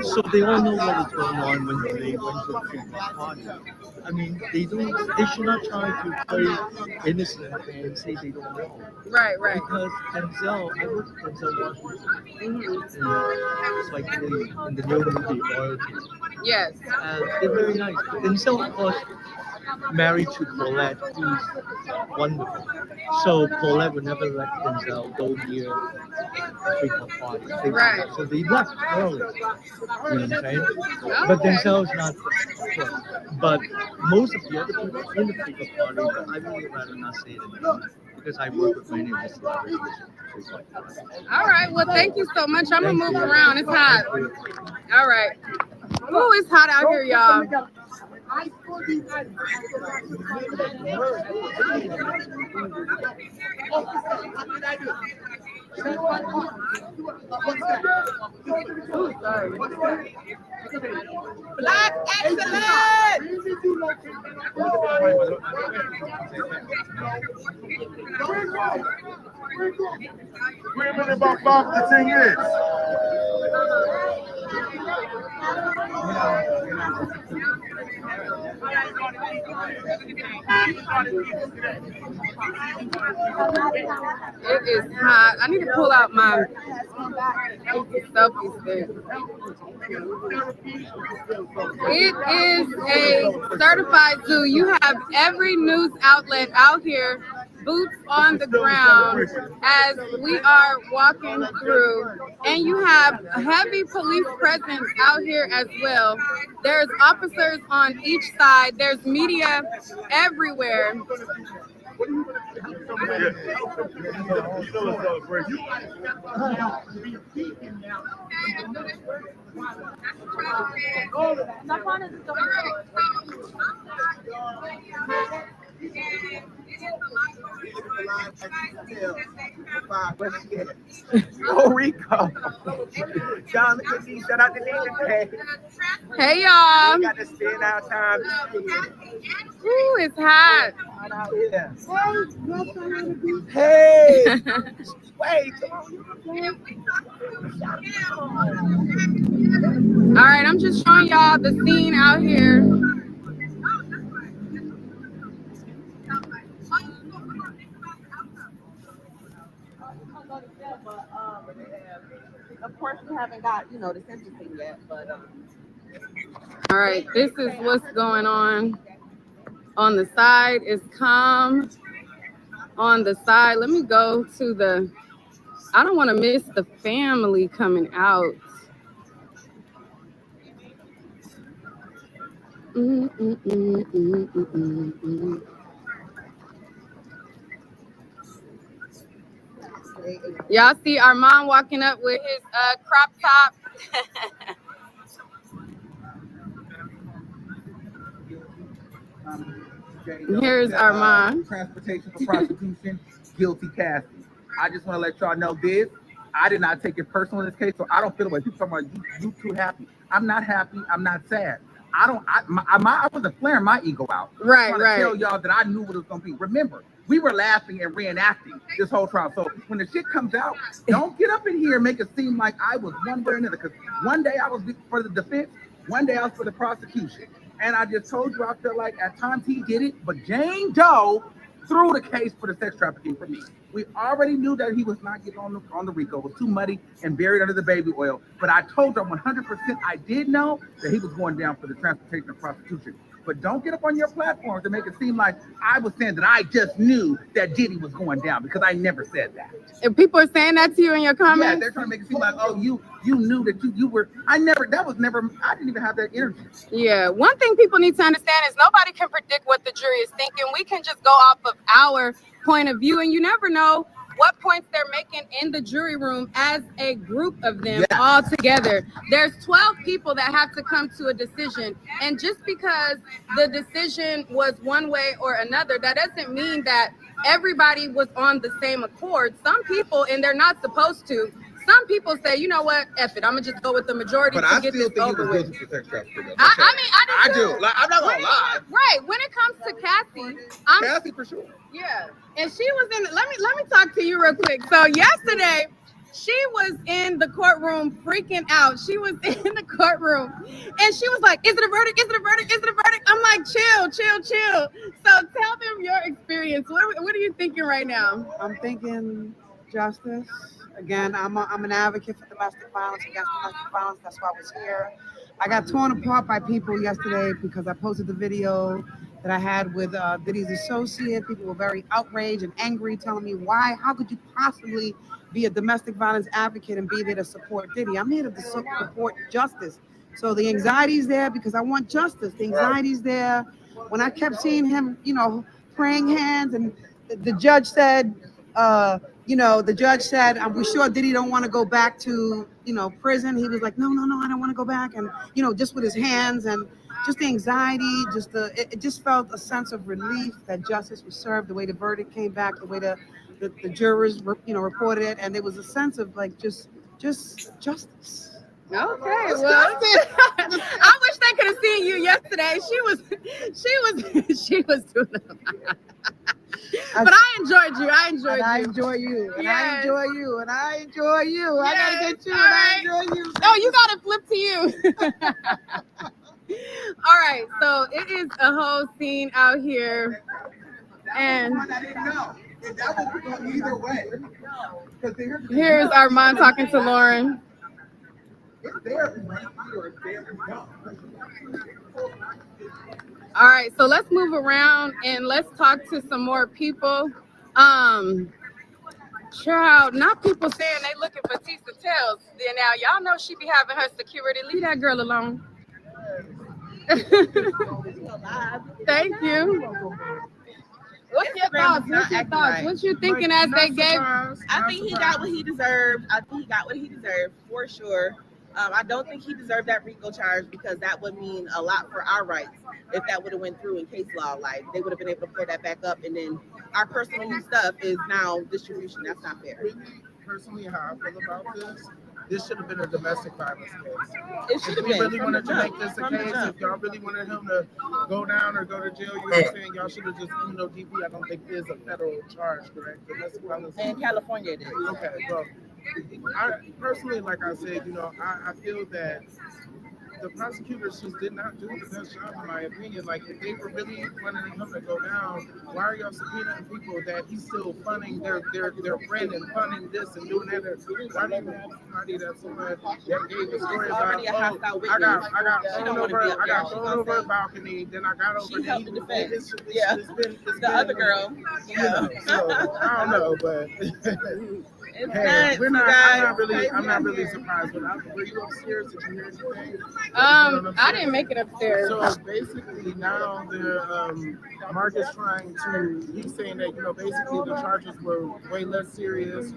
So they all know what is going on when they went to a treatment party. I mean, they should not try to play innocent and say they don't know. Right. Because Denzel, I look at Denzel Washington. It's like in the new movie Loyalty. Yes. They're very nice. Denzel, of course, married to Paulette, who's wonderful. So Paulette would never let Denzel go near treatment party. Right. So they left early. You know what I'm saying? But Denzel's not, of course. But most of the other people in the treatment party, but I really rather not say it anymore because I work with many of the celebrities. All right. Well, thank you so much. I'm going to move around. It's hot. All right. Ooh, it's hot out here, y'all. Ooh, sorry. Black excellence! Women about Bob the thing is. It is hot. I need to pull out my selfie stick. It is a certified zoo. You have every news outlet out here, boots on the ground as we are walking through, and you have a heavy police presence out here as well. There's officers on each side. There's media everywhere. Oh, Rico. John, look at these. Shout out to David. Hey, y'all. We got to spend our time. Ooh, it's hot. Hey. Wait. All right, I'm just showing y'all the scene out here. Of course, we haven't got, the sentencing yet, but. All right, this is what's going on. On the side is calm. On the side, let me go to the. I don't want to miss the family coming out. Y'all see Armand walking up with his crop top. Here's Armand. Transportation for prostitution, guilty Cassie. I just want to let y'all know this. I did not take it personal in this case, so I don't feel like people talking about you too happy. I'm not happy. I'm not sad. I wasn't flaring my ego out. Right, I'm trying to tell y'all that I knew what it was going to be. Remember, we were laughing and reenacting this whole trial. So when the shit comes out, don't get up in here and make it seem like I was one way or another. Because one day I was for the defense, one day I was for the prosecution. And I just told you I felt like at times he did it, but Jane Doe threw the case for the sex trafficking for me. We already knew that he was not getting on the RICO. It was too muddy and buried under the baby oil. But I told her 100% I did know that he was going down for the transportation and prostitution. But don't get up on your platform to make it seem like I was saying that I just knew that Diddy was going down, because I never said that. If people are saying that to you in your comments, yeah, they're trying to make it seem like, oh, you knew that you were. I didn't even have that energy. yeah, one thing people need to understand is nobody can predict what the jury is thinking. We can just go off of our point of view, and you never know what points they're making in the jury room as a group of them all together. There's 12 people that have to come to a decision, and just because the decision was one way or another, that doesn't mean that everybody was on the same accord. Some people, and they're not supposed to, some people say, you know what, F it, I'm gonna just go with the majority But to I get still this think over he was with. guilty for sex trafficking. I do. Like, I'm not gonna lie. Right, when it comes to Cassie, Cassie for sure. Yeah, and she was in. Let me talk to you real quick. So yesterday, she was in the courtroom freaking out. She was in the courtroom, and she was like, "Is it a verdict? Is it a verdict? Is it a verdict?" I'm like, "Chill." So tell them your experience. What are you thinking right now? I'm thinking justice. Again, I'm an advocate for domestic violence, against domestic violence. That's why I was here. I got torn apart by people yesterday because I posted the video that I had with Diddy's associate. People were very outraged and angry, telling me, how could you possibly be a domestic violence advocate and be there to support Diddy? I'm here to support justice. So the anxiety's there because I want justice. The anxiety's there. When I kept seeing him, praying hands, and the judge said, we're sure Diddy don't want to go back to, prison. He was like, no, I don't want to go back. And, just with his hands and just the anxiety, it just felt a sense of relief that justice was served, the way the verdict came back, the way the jurors, reported it. And there was a sense of like, just justice. Okay, well, I wish they could have seen you yesterday. She was doing it. But I enjoyed you. I enjoy you. And I enjoy you. And I enjoy you. Yes. I gotta get you. All And right. I enjoy you. No, you gotta flip to you. All right, so it is a whole scene out here, and here's Armand talking to Lauren. All right, so let's move around and let's talk to some more people. Child, not people saying they looking for Tisa Tells. Then now y'all know she be having her security. Leave that girl alone. Thank you. What's your thoughts? What you thinking as they gave? I think he got what he deserved. For sure. I don't think he deserved that RICO charge because that would mean a lot for our rights if that would have went through in case law. Like they would have been able to pour that back up, and then our personal stuff is now distribution. That's not fair. Personally, how I feel about this should have been a domestic violence case. It should have been. If you really wanted to make this a case, if y'all really wanted him to go down or go to jail, you know what I'm saying? Y'all should have just, DP, I don't think is a federal charge, correct? Domestic violence. In California, it is. Okay, well, I personally, like I said, I feel that the prosecutors just did not do the best job, in my opinion. Like, if they were really wanting him to go down, why are y'all subpoenaing people that he's still funding their friend and funding this and doing that? Why do you have somebody that's that gave a story about, I got thrown over a balcony, then I got over She helped the defense. It's been The other girl. So, I don't know, but nuts, I'm not really guys. surprised. But were you upstairs? Did you hear anything? I didn't make it upstairs. So basically now Mark is trying to, he's saying that, basically the charges were way less serious.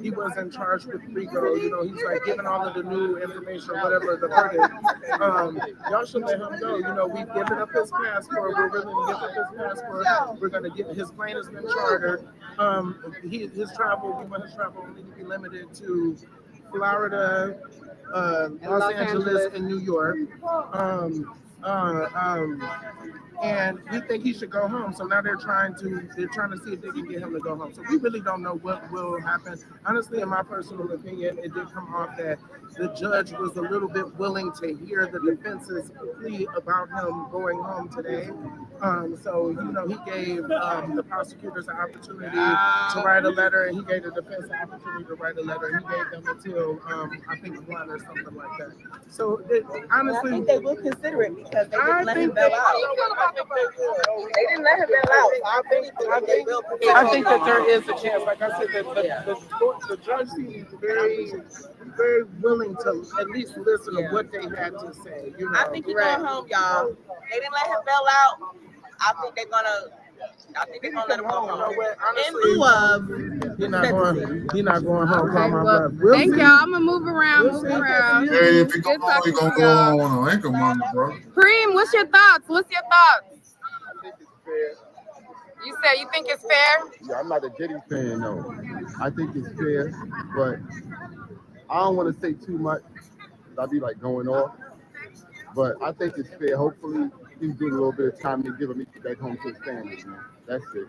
He wasn't charged with RICO. He's like giving all of the new information, whatever the verdict. Y'all should let him go. We've given up his passport. We're willing to give up his passport. We're going to get, his plane has been chartered. His travel, we want his travel only to be limited to Florida, Los Angeles, and New York. And we think he should go home. So now they're trying to see if they can get him to go home. So we really don't know what will happen. Honestly, in my personal opinion, it did come off that the judge was a little bit willing to hear the defense's plea about him going home today. So he gave the prosecutors an opportunity to write a letter, and he gave the defense an opportunity to write a letter. And he gave them until I think 1 or something like that. So honestly, I think they will consider it because they didn't let him bail out. They didn't let him bail out. I think that there is a chance. Like I said, the judge seems very, very willing to at least listen to what they had to say. I think he's going home, y'all. They didn't let him bail out. I think they're gonna let him go home. In lieu of He's not going home. Call my brother. Thank y'all. I'm gonna move around. Hey, if you go home, you're gonna go on Anchor Money, bro. Preem, what's your thoughts? I think it's fair. You said you think it's fair? Yeah, I'm not a Diddy fan, no. I think it's fair, but I don't want to say too much. I'll be like going off. But I think it's fair. Hopefully, he's doing a little bit of time to give him back home to his family, man. That's it.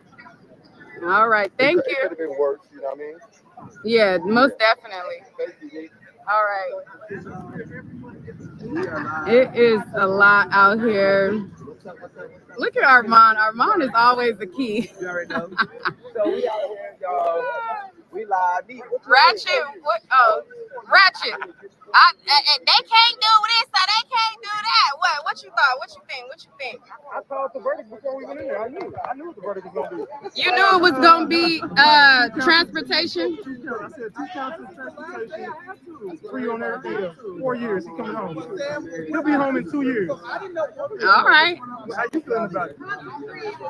All right. Thank you. It could have been worse, you know what I mean? Yeah, most definitely. Thank you. All right. It is a lot out here. Look at Armand. Armand is always the key. You already know. So we out here, y'all. We live. Ratchet. What? Oh, Ratchet. They can't do this, so they can't do that. What you thought? What you think? I called the verdict before we went in there. I knew what the verdict was gonna be. You knew it was gonna be transportation. I said 2 counts of transportation, free on everything. 4 years. He coming home. He'll be home in 2 years. All right. How you feeling about it?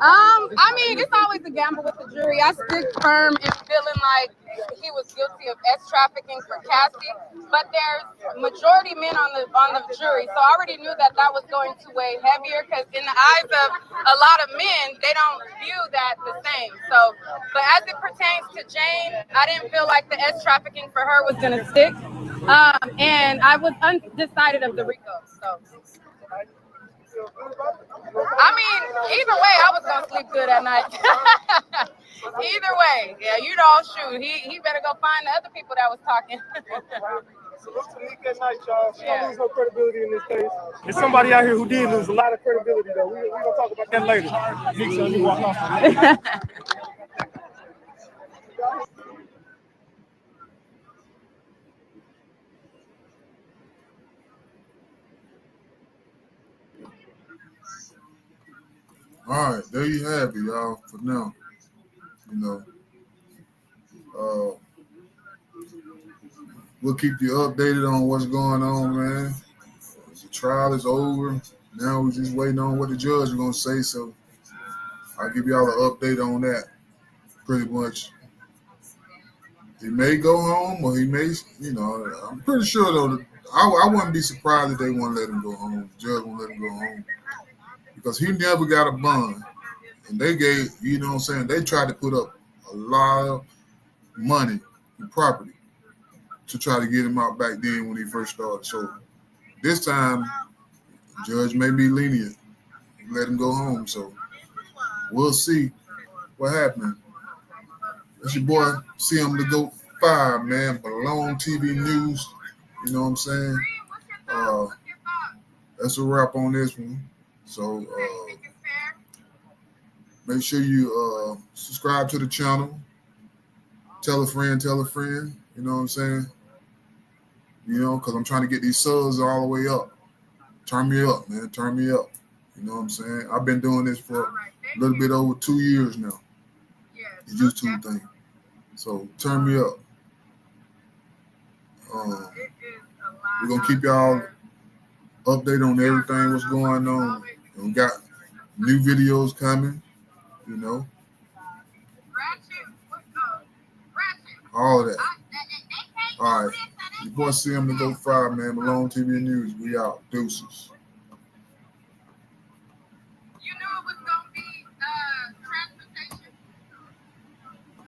I mean, it's always a gamble with the jury. I stood firm in feeling like he was guilty of trafficking for Cassie, but there's majority men on the jury, so I already knew that was going to weigh heavier because in the eyes of a lot of men, they don't view that the same. So, but as it pertains to Jane, I didn't feel like the trafficking for her was going to stick, and I was undecided of the RICO. So. I mean, either way, I was gonna sleep good at night. Either way, yeah, shoot. He better go find the other people that was talking. Salute to Nick at night, y'all. She don't lose no credibility in this case. There's somebody out here who did lose a lot of credibility, though. We're gonna talk about that later. Nick, so you walk off. All right, there you have it, y'all. For now, we'll keep you updated on what's going on, man. The trial is over. Now we're just waiting on what the judge is gonna say. So I'll give y'all an update on that. Pretty much, he may go home, or he may, I'm pretty sure though. I wouldn't be surprised if they won't let him go home. The judge won't let him go home. Because he never got a bond. And they gave, they tried to put up a lot of money and property to try to get him out back then when he first started. So this time, the judge may be lenient and let him go home. So we'll see what happens. That's your boy, See him to go 5, man. Balone TV News. You know what I'm saying? That's a wrap on this one. So make sure you subscribe to the channel. Tell a friend. You know what I'm saying? Because I'm trying to get these subs all the way up. Turn me up, man. Turn me up. You know what I'm saying? I've been doing this for a little bit over 2 years now. The YouTube thing. So turn me up. We're gonna keep y'all updated on everything what's going on. And we got new videos coming, you know. All of that. All right. Your boy CM to Go 5, man. Malone TV News. We out. Deuces.